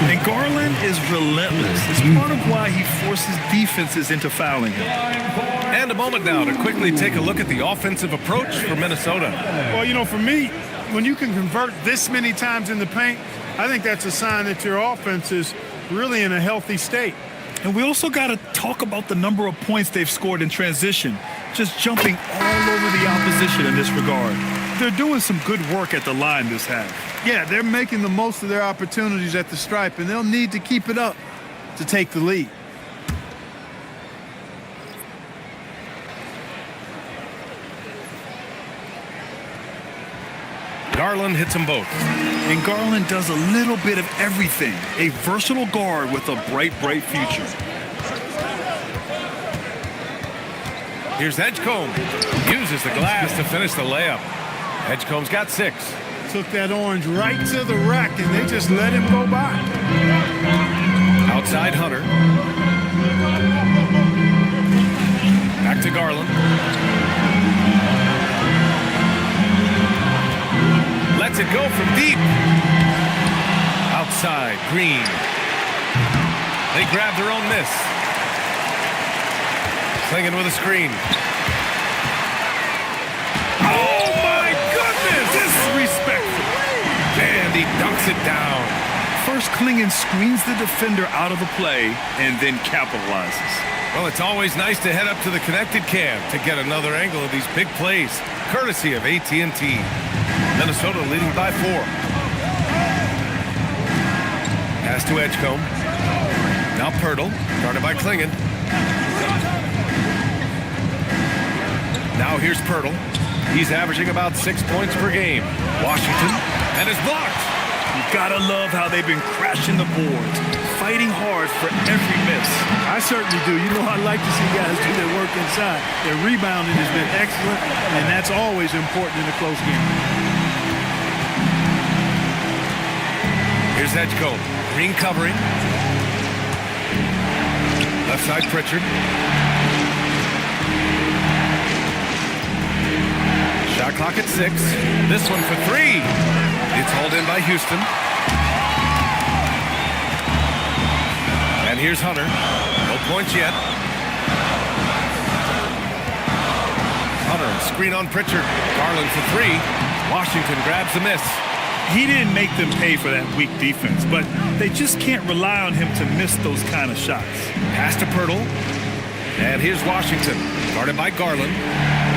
And Garland is relentless. It's part of why he forces defenses into fouling him. And a moment now to quickly take a look at the offensive approach for Minnesota. Well, you know, for me, when you can convert this many times in the paint, I think that's a sign that your offense is really in a healthy state. And we also got to talk about the number of points they've scored in transition, just jumping all over the opposition in this regard. They're doing some good work at the line this half. Yeah, they're making the most of their opportunities at the stripe, and they'll need to keep it up to take the lead. Garland hits them both. And Garland does a little bit of everything. A versatile guard with a bright, bright future. Here's Edgecombe. Uses the glass to finish the layup. Edgecombe's got 6. Took that orange right to the rack, and they just let him go by. Outside Hunter. Back to Garland. Lets it go from deep. Outside, Green. They grab their own miss. Clinging with a screen. Oh my goodness! Disrespectful. And he dunks it down. First, Klingon screens the defender out of the play and then capitalizes. Well, it's always nice to head up to the connected cam to get another angle of these big plays, courtesy of AT&T. Minnesota leading by 4. Pass to Edgecombe. Now Pirtle, guarded by Klingon. Now here's Pirtle. He's averaging about 6 points per game. Washington, and is blocked. You gotta love how they've been crashing the boards, fighting hard for every miss. I certainly do. You know, I like to see guys do their work inside. Their rebounding has been excellent, and that's always important in a close game. Here's Edgecombe. Green covering. Left side Pritchard. Shot clock at 6. This one for 3. It's hauled in by Houston. And here's Hunter. No points yet. Hunter, screen on Pritchard. Garland for 3. Washington grabs the miss. He didn't make them pay for that weak defense, but they just can't rely on him to miss those kind of shots. Pass to Pirtle. And here's Washington. Guarded by Garland.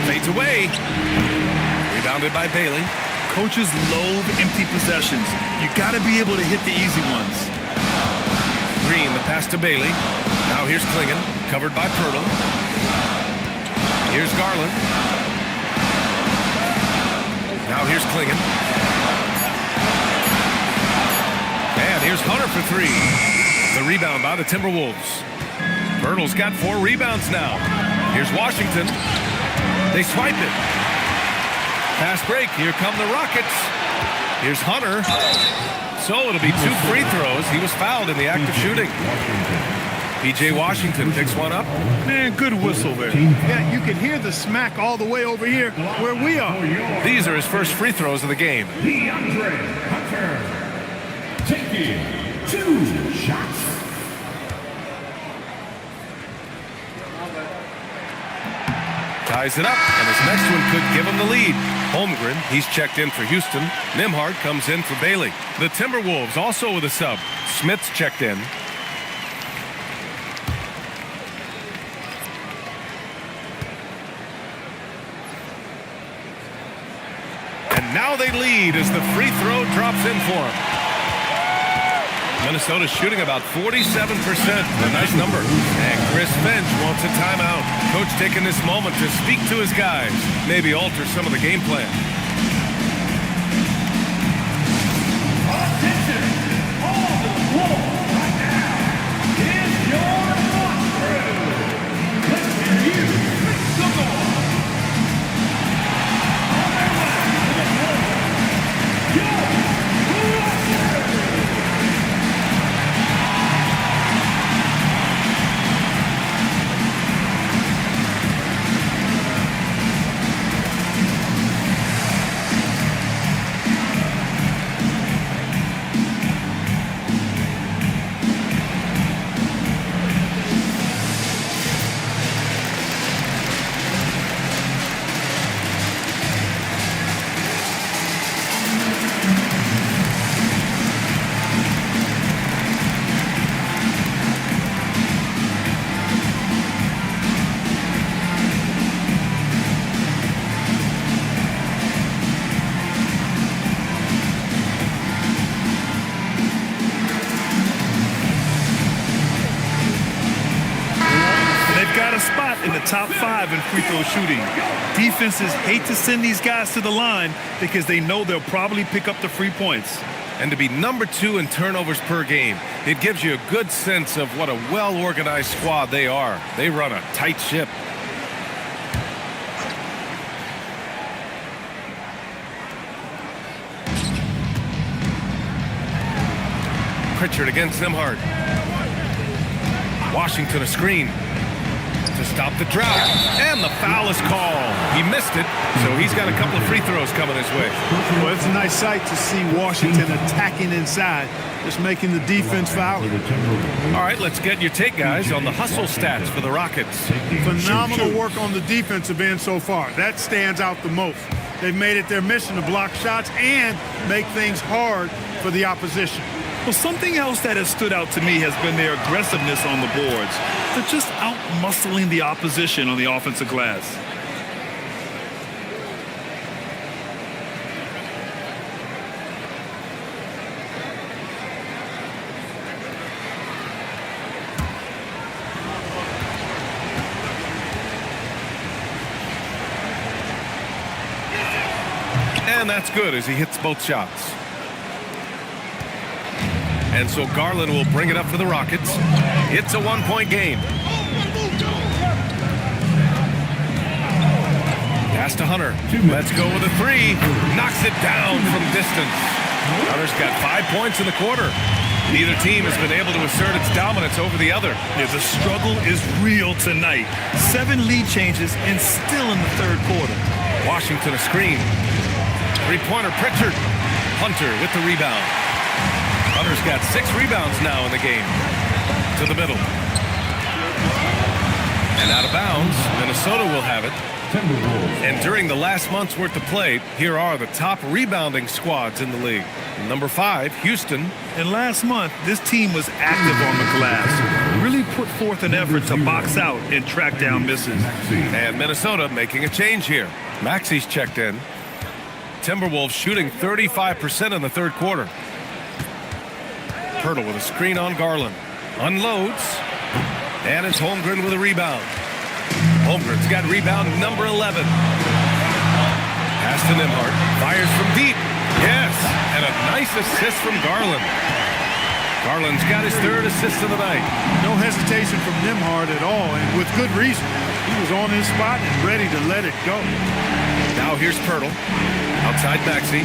Fades away. Rebounded by Bailey. Coaches loathe empty possessions. You got to be able to hit the easy ones. Green, the pass to Bailey. Now here's Klingon, covered by Pirtle. Here's Garland. Now here's Klingon. And here's Hunter for 3. The rebound by the Timberwolves. Pirtle's got 4 rebounds now. Here's Washington. They swipe it. Fast break. Here come the Rockets. Here's Hunter. So it'll be 2 free throws. He was fouled in the act of shooting. P.J. Washington picks one up. Man, good whistle there. Yeah, you can hear the smack all the way over here where we are. These are his first free throws of the game. DeAndre Hunter taking 2 shots. Ties it up, and his next one could give him the lead. Holmgren, he's checked in for Houston. Nembhard comes in for Bailey. The Timberwolves also with a sub. Smith's checked in. And now they lead as the free throw drops in for him. Minnesota shooting about 47%. A nice number. And Chris Finch wants a timeout. Coach taking this moment to speak to his guys. Maybe alter some of the game plan. Attention! All the floor right now is your watch crew. Let's hear you make some noise. In the top 5 in free throw shooting. Defenses hate to send these guys to the line because they know they'll probably pick up the free points. And to be number 2 in turnovers per game, it gives you a good sense of what a well-organized squad they are. They run a tight ship. Pritchard against Nembhard. Washington a screen to stop the drought, and the foul is called. He missed it, so he's got a couple of free throws coming his way. Well, it's a nice sight to see Washington attacking inside, just making the defense foul. All right, let's get your take, guys, on the hustle stats for the Rockets. Phenomenal work on the defensive end so far. That stands out the most. They've made it their mission to block shots and make things hard for the opposition. Well, something else that has stood out to me has been their aggressiveness on the boards. They're just out-muscling the opposition on the offensive glass. And that's good as he hits both shots. And so Garland will bring it up for the Rockets. It's a one-point game. Pass to Hunter. Let's go with a 3. Knocks it down from distance. Hunter's got 5 points in the quarter. Neither team has been able to assert its dominance over the other. Yeah, the struggle is real tonight. 7 lead changes and still in the third quarter. Washington a screen. Three-pointer Pritchard. Hunter with the rebound. Hunter's got 6 rebounds now in the game. To the middle. And out of bounds, Minnesota will have it. And during the last month's worth of play, here are the top rebounding squads in the league. Number 5, Houston. And last month, this team was active on the glass. Really put forth an effort to box out and track down misses. And Minnesota making a change here. Maxi's checked in. Timberwolves shooting 35% in the third quarter. Pirtle with a screen on Garland. Unloads. And it's Holmgren with a rebound. Holmgren's got rebound number 11. Pass to Nembhard. Fires from deep. Yes. And a nice assist from Garland. Garland's got his 3rd assist of the night. No hesitation from Nembhard at all, and with good reason. He was on his spot and ready to let it go. Now here's Pirtle. Outside Maxey.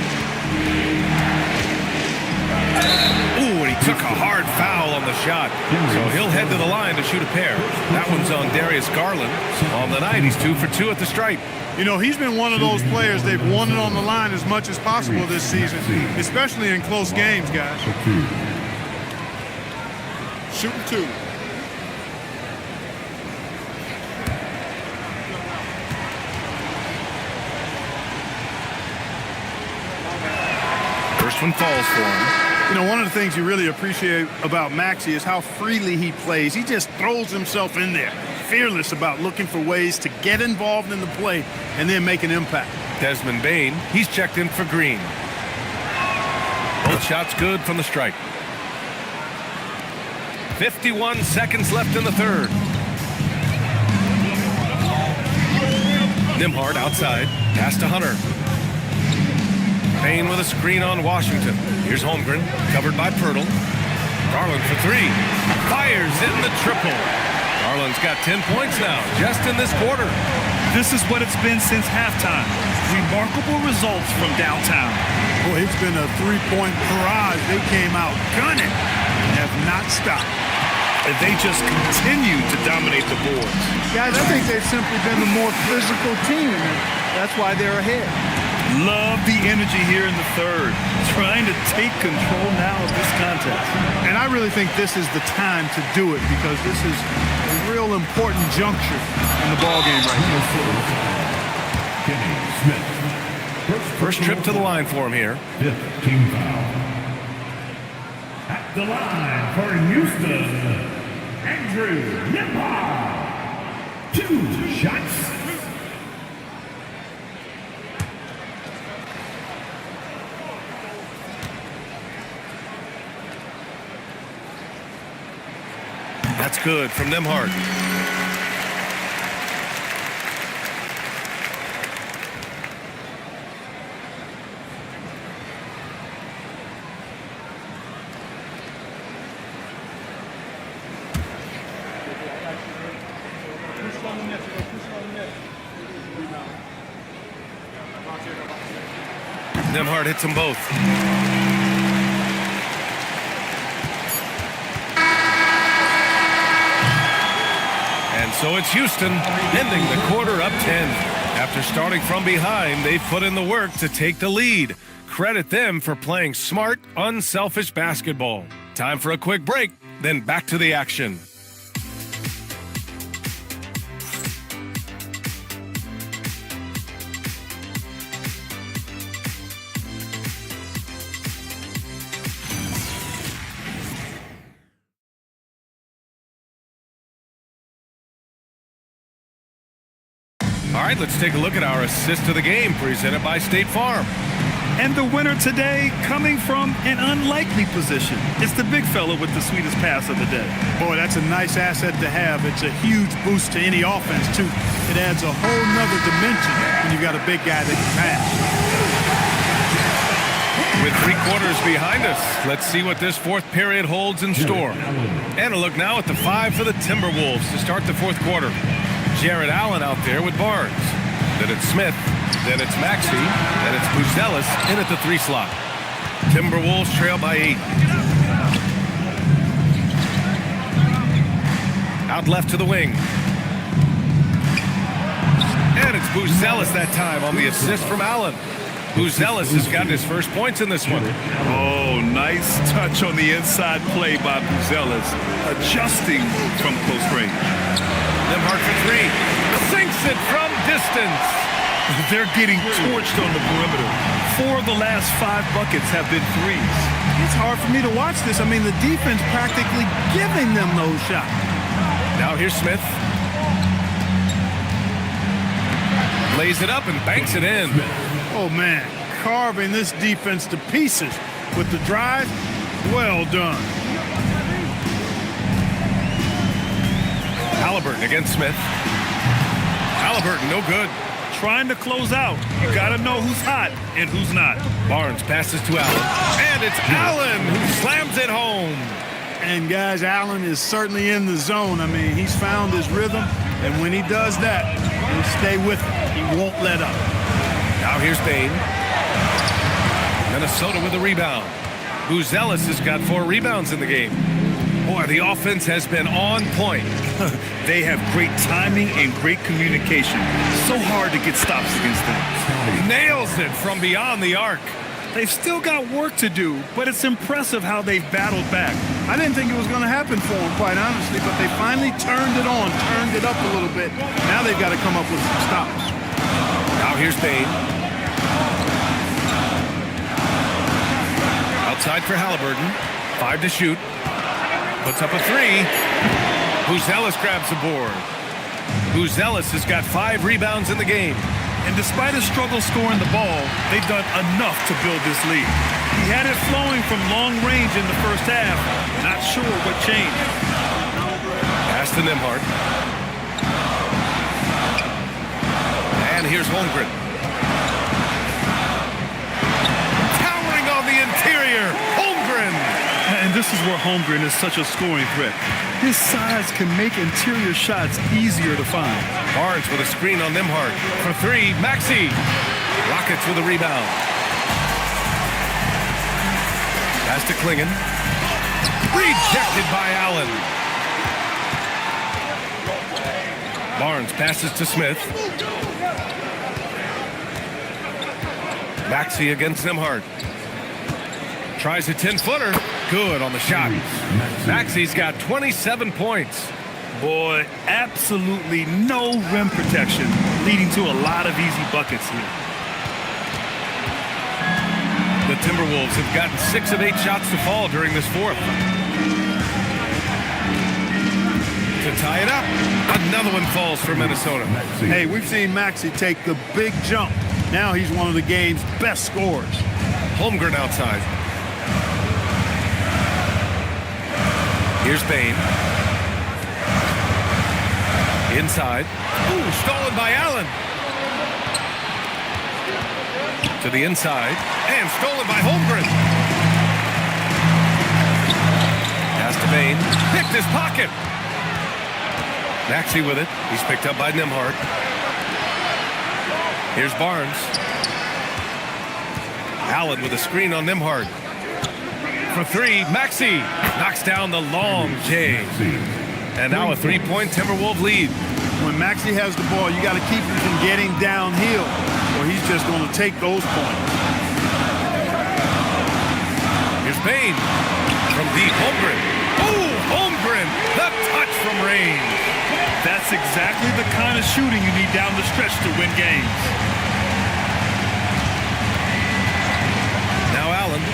Ooh, and he took a hard foul on the shot. So he'll head to the line to shoot a pair. That one's on Darius Garland. On the night, he's 2 for 2 at the stripe. You know, he's been one of those players, they've won it on the line as much as possible this season, especially in close games, guys. Shooting 2. one falls for him. You know, one of the things you really appreciate about Maxey is how freely he plays. He just throws himself in there, fearless about looking for ways to get involved in the play and then make an impact. Desmond Bain, he's checked in for Green. Both shots good from the strike. 51 seconds left in the third. Nimhard outside, pass to Hunter. Bain with a screen on Washington. Here's Holmgren, covered by Pirtle. Garland for three. Fires in the triple. Garland's got 10 points now, just in this quarter. This is what it's been since halftime. Remarkable results from downtown. Boy, it's been a three-point barrage. They came out gunning and have not stopped. And they just continue to dominate the boards. Guys, I think they've simply been the more physical team, and that's why they're ahead. Love the energy here in the third. Trying to take control now of this contest. And I really think this is the time to do it because this is a real important juncture in the ballgame right now. First trip to the line for him here. Fifth team foul. At the line for Houston, Andrew Nimhard. 2 shots. That's good from Nimhard. Nimhard hits them both. And so it's Houston ending the quarter up 10. After starting from behind, they've put in the work to take the lead. Credit them for playing smart, unselfish basketball. Time for a quick break, then back to the action. All right, let's take a look at our assist of the game presented by State Farm. And the winner today coming from an unlikely position. It's the big fella with the sweetest pass of the day. Boy, that's a nice asset to have. It's a huge boost to any offense, too. It adds a whole nother dimension when you've got a big guy that can pass. With 3 quarters behind us, let's see what this fourth period holds in store. And a look now at the 5 for the Timberwolves to start the fourth quarter. Jared Allen out there with Barnes. Then it's Smith. Then it's Maxey. Then it's Buzelis in at the 3 slot. Timberwolves trail by 8. Out left to the wing. And it's Buzelis that time on the assist from Allen. Buzelis has gotten his first points in this one. Oh, nice touch on the inside play by Buzelis, adjusting from close range. Nimhard for 3. Sinks it from distance. They're getting torched on the perimeter. 4 of the last 5 buckets have been threes. It's hard for me to watch this. I mean, the defense practically giving them those shots. Now here's Smith. Lays it up and banks it in. Oh, man, carving this defense to pieces with the drive. Well done. Halliburton against Smith. Halliburton, no good. Trying to close out. You got to know who's hot and who's not. Barnes passes to Allen. And it's Allen who slams it home. And, guys, Allen is certainly in the zone. I mean, he's found his rhythm, and when he does that, he'll stay with it. He won't let up. Now here's Bain. Minnesota with a rebound. Buzelis has got 4 rebounds in the game. Boy, the offense has been on point. They have great timing and great communication. So hard to get stops against them. Nails it from beyond the arc. They've still got work to do, but it's impressive how they've battled back. I didn't think it was going to happen for them, quite honestly, but they finally turned it on, turned it up a little bit. Now they've got to come up with some stops. Now here's Bain. Outside for Halliburton. 5 to shoot. Puts up a 3. Buzelis grabs the board. Buzelis has got 5 rebounds in the game. And despite his struggle scoring the ball, they've done enough to build this lead. He had it flowing from long range in the first half. Not sure what changed. Pass to Nembhard. And here's Holmgren. Towering on the interior. Holmgren. And this is where Holmgren is such a scoring threat. His size can make interior shots easier to find. Barnes with a screen on Nembhard. For 3, Maxey. Rockets with a rebound. Pass to Klingon. Rejected by Allen. Barnes passes to Smith. Maxey against Nembhard. Tries a 10-footer. Good on the shot. Maxey's got 27 points. Boy, absolutely no rim protection, leading to a lot of easy buckets here. The Timberwolves have gotten 6 of 8 shots to fall during this fourth. To tie it up, another one falls for Minnesota. Hey, we've seen Maxey take the big jump. Now he's one of the game's best scorers. Holmgren outside. Here's Bane. Inside. Ooh, stolen by Allen. To the inside. And stolen by Holmgren. Pass to Bane. Picked his pocket. Maxey with it. He's picked up by Nembhard. Here's Barnes. Allen with a screen on Nembhard. For 3, Maxey knocks down the long J. And now a 3-point Timberwolves lead. When Maxey has the ball, you got to keep him from getting downhill, or he's just going to take those points. Here's Bane from deep. Holmgren. Oh, Holmgren, the touch from range. That's exactly the kind of shooting you need down the stretch to win games. Now Allen.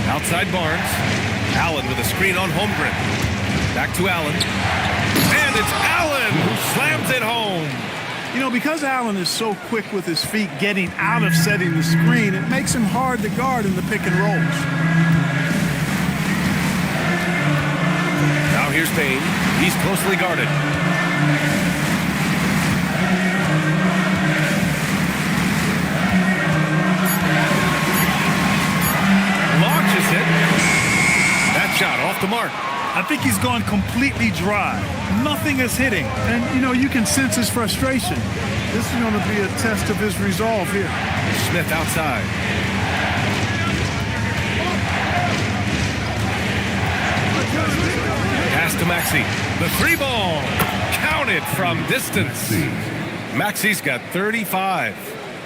Outside Barnes. Allen with a screen on Holmgren. Back to Allen. And it's Allen who slams it home. You know, because Allen is so quick with his feet getting out of setting the screen, it makes him hard to guard in the pick and rolls. Now here's Payne. He's closely guarded. Launches it. That shot off the mark. I think he's gone completely dry. Nothing is hitting. And, you know, you can sense his frustration. This is going to be a test of his resolve here. Smith outside. Pass to Maxey. The 3-ball. Counted from distance. Maxey's got 35.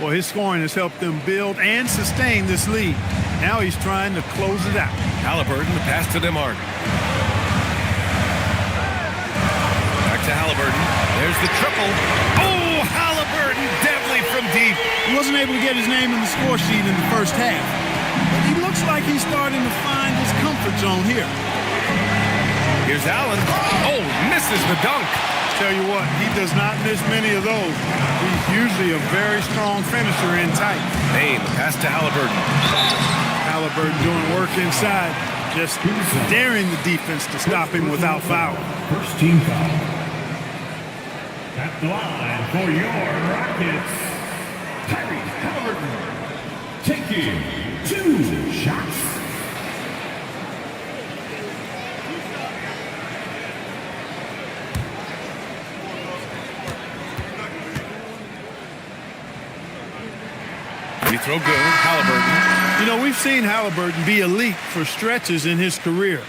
Well, his scoring has helped them build and sustain this lead. Now he's trying to close it out. Halliburton, the pass to Demard. Back to Halliburton. There's the triple. Oh, Halliburton, deadly from deep. He wasn't able to get his name in the score sheet in the first half. But he looks like he's starting to find his comfort zone here. Here's Allen. Oh, misses the dunk. Tell you what, he does not miss many of those. He's usually a very strong finisher in tight. Payne, pass to Halliburton. Halliburton doing work inside, just daring the defense to stop him without foul. First team foul. At the line for your Rockets, Tyrese Halliburton taking 2 shots. You throw good, Halliburton. You know, we've seen Halliburton be elite for stretches in his career.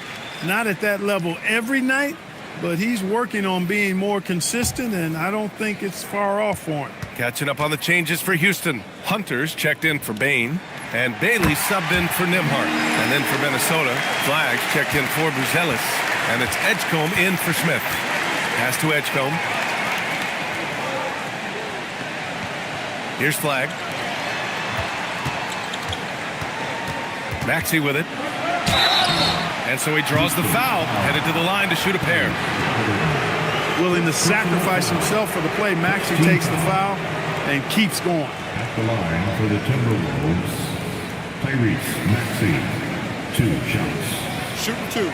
Not at that level every night, but he's working on being more consistent, and I don't think it's far off for him. Catching up on the changes for Houston. Hunters checked in for Bane, and Bailey subbed in for Nembhard. And then for Minnesota, Flags checked in for Buzelis, and it's Edgecombe in for Smith. Pass to Edgecombe. Here's Flag. Maxey with it. And so he draws the foul, headed to the line to shoot a pair. Willing to sacrifice himself for the play, Maxey takes the foul and keeps going. At the line for the Timberwolves, Tyrese Maxey, 2 shots. Shooting 2.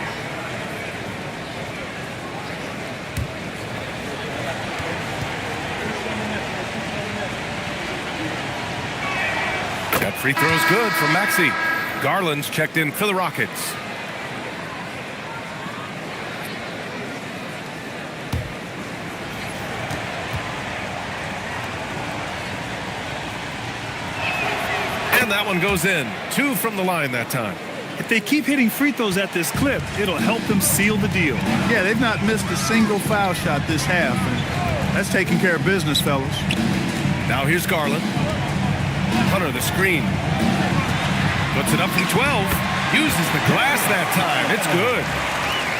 That free throw's good from Maxey. Garland's checked in for the Rockets. And that one goes in. 2 from the line that time. If they keep hitting free throws at this clip, it'll help them seal the deal. Yeah, they've not missed a single foul shot this half. And that's taking care of business, fellas. Now here's Garland. Hunter the screen. Puts it up from 12. Uses the glass that time. It's good.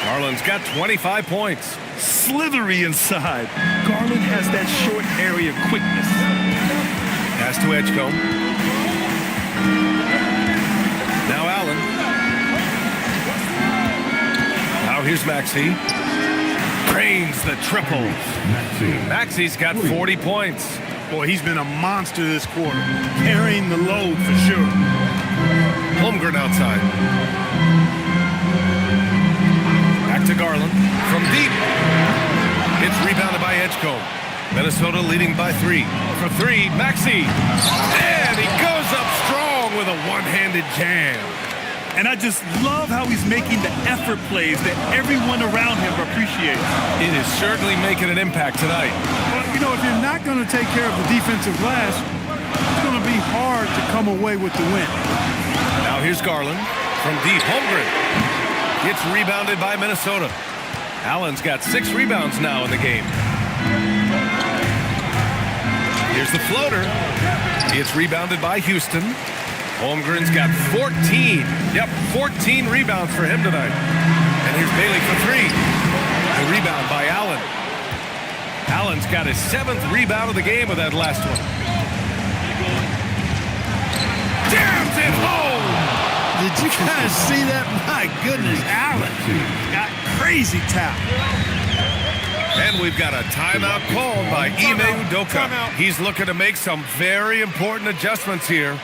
Garland's got 25 points. Slithery inside. Garland has that short area quickness. Pass to Edgecombe. Now Allen. Now here's Maxey. Drains the triple. Maxey's got 40 points. Boy, he's been a monster this quarter, carrying the load for sure. Holmgren outside. Back to Garland. From deep. It's rebounded by Edgecombe. Minnesota leading by 3. For 3, Maxey. And he goes up strong with a one-handed jam. And I just love how he's making the effort plays that everyone around him appreciates. It is certainly making an impact tonight. But, you know, if you're not going to take care of the defensive glass, it's going to be hard to come away with the win. Now here's Garland from deep. Holmgren. It's rebounded by Minnesota. Allen's got 6 rebounds now in the game. Here's the floater. It's rebounded by Houston. Holmgren's got 14. Yep, 14 rebounds for him tonight. And here's Bailey for 3. The rebound by Allen. Allen's got his 7th rebound of the game with that last one. Jams it home! Did you guys see that? My goodness, Allen got crazy talent. And we've got a timeout called by Ime Udoka. He's looking to make some very important adjustments here.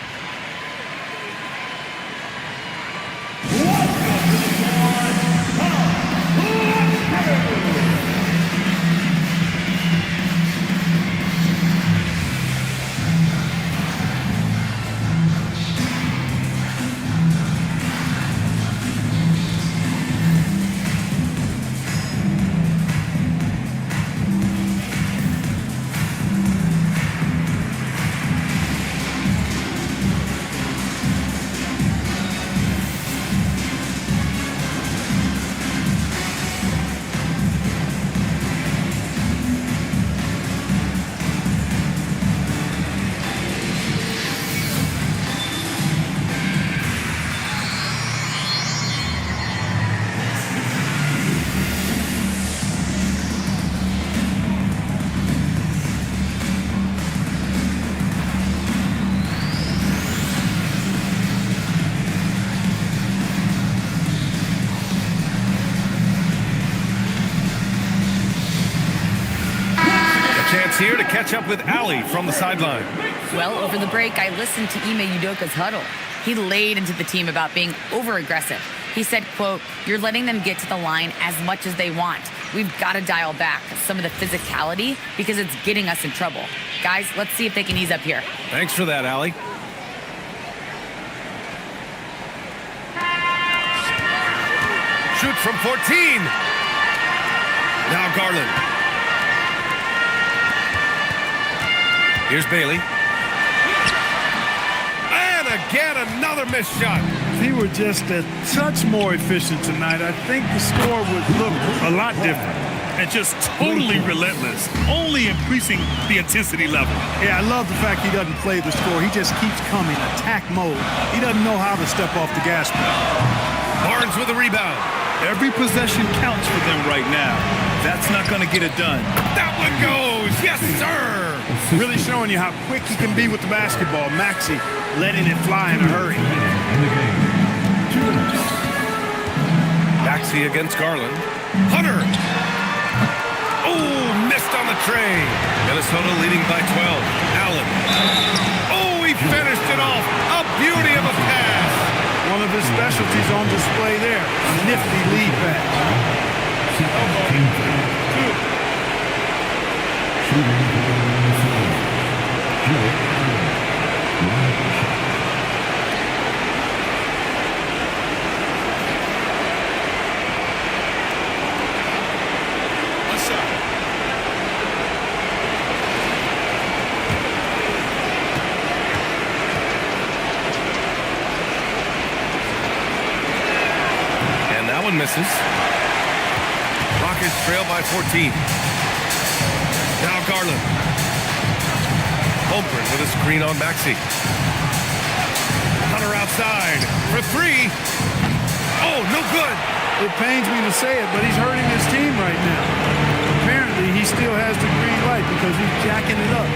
Chance here to catch up with Ali from the sideline. Well, over the break, I listened to Ime Udoka's huddle. He laid into the team about being over-aggressive. He said, quote, "You're letting them get to the line as much as they want. We've got to dial back some of the physicality because it's getting us in trouble. Guys, let's see if they can ease up here." Thanks for that, Ali. Shoot from 14. Now Garland. Here's Bailey. And again, another missed shot. If he were just a touch more efficient tonight, I think the score would look a lot different. And just totally relentless, only increasing the intensity level. Yeah, I love the fact he doesn't play the score. He just keeps coming, attack mode. He doesn't know how to step off the gas pedal. Barnes with a rebound. Every possession counts for them right now. That's not going to get it done. That one goes. Yes, sir. Really showing you how quick he can be with the basketball. Maxey letting it fly in a hurry. Maxey against Garland. Hunter. Oh, missed on the tray. Minnesota leading by 12. Allen. Oh, he finished it off. A beauty of a pass. One of his specialties on display there. Nifty lead pass. Misses. Rockets trail by 14. Now Garland. Holmgren with a screen on Maxey. Hunter outside for three. Oh, no good. It pains me to say it, but he's hurting his team right now. Apparently, he still has the green light because he's jacking it up.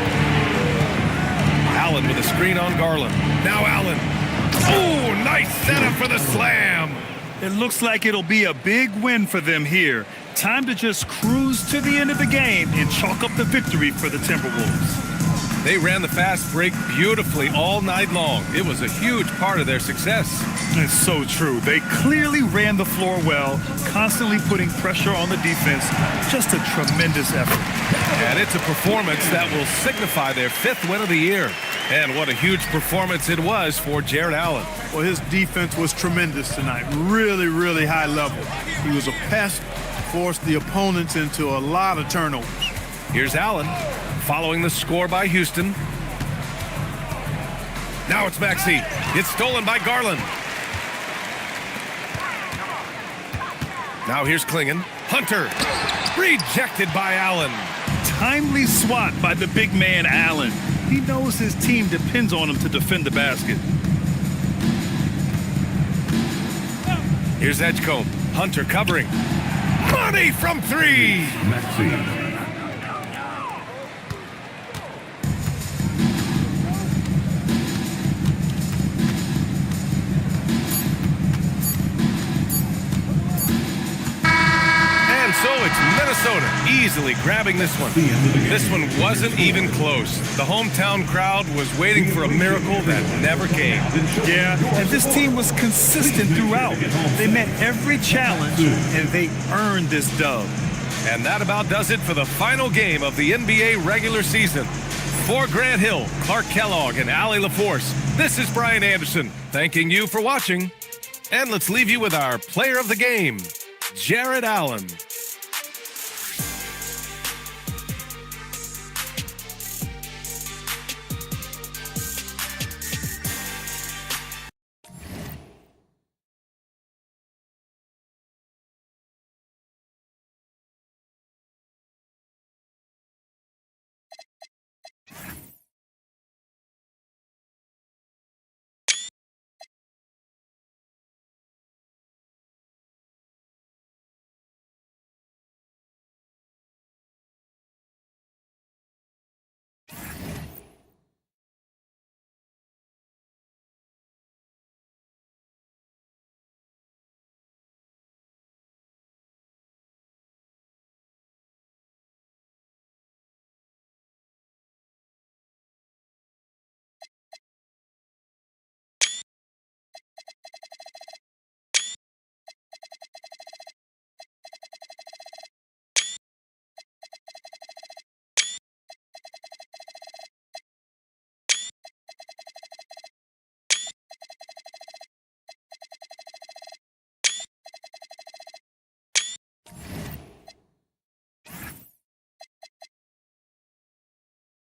Allen with a screen on Garland. Now Allen. Oh, nice setup for the slam. It looks like it'll be a big win for them here. Time to just cruise to the end of the game and chalk up the victory for the Timberwolves. They ran the fast break beautifully all night long. It was a huge part of their success. It's so true. They clearly ran the floor well, constantly putting pressure on the defense. Just a tremendous effort. And it's a performance that will signify their 5th win of the year. And what a huge performance it was for Jared Allen. Well, his defense was tremendous tonight. Really, really high level. He was a pest, forced the opponents into a lot of turnovers. Here's Allen following the score by Houston. Now it's Maxey. It's stolen by Garland. Now here's Klingon. Hunter. Rejected by Allen. Timely swat by the big man Allen. He knows his team depends on him to defend the basket. Here's Edgecombe. Hunter covering. Money from three. Maxey. So it's Minnesota easily grabbing this one. This one wasn't even close. The hometown crowd was waiting for a miracle that never came. Yeah, and this team was consistent throughout. They met every challenge, and they earned this dub. And that about does it for the final game of the NBA regular season. For Grant Hill, Clark Kellogg, and Allie LaForce, this is Brian Anderson thanking you for watching. And let's leave you with our player of the game, Jared Allen.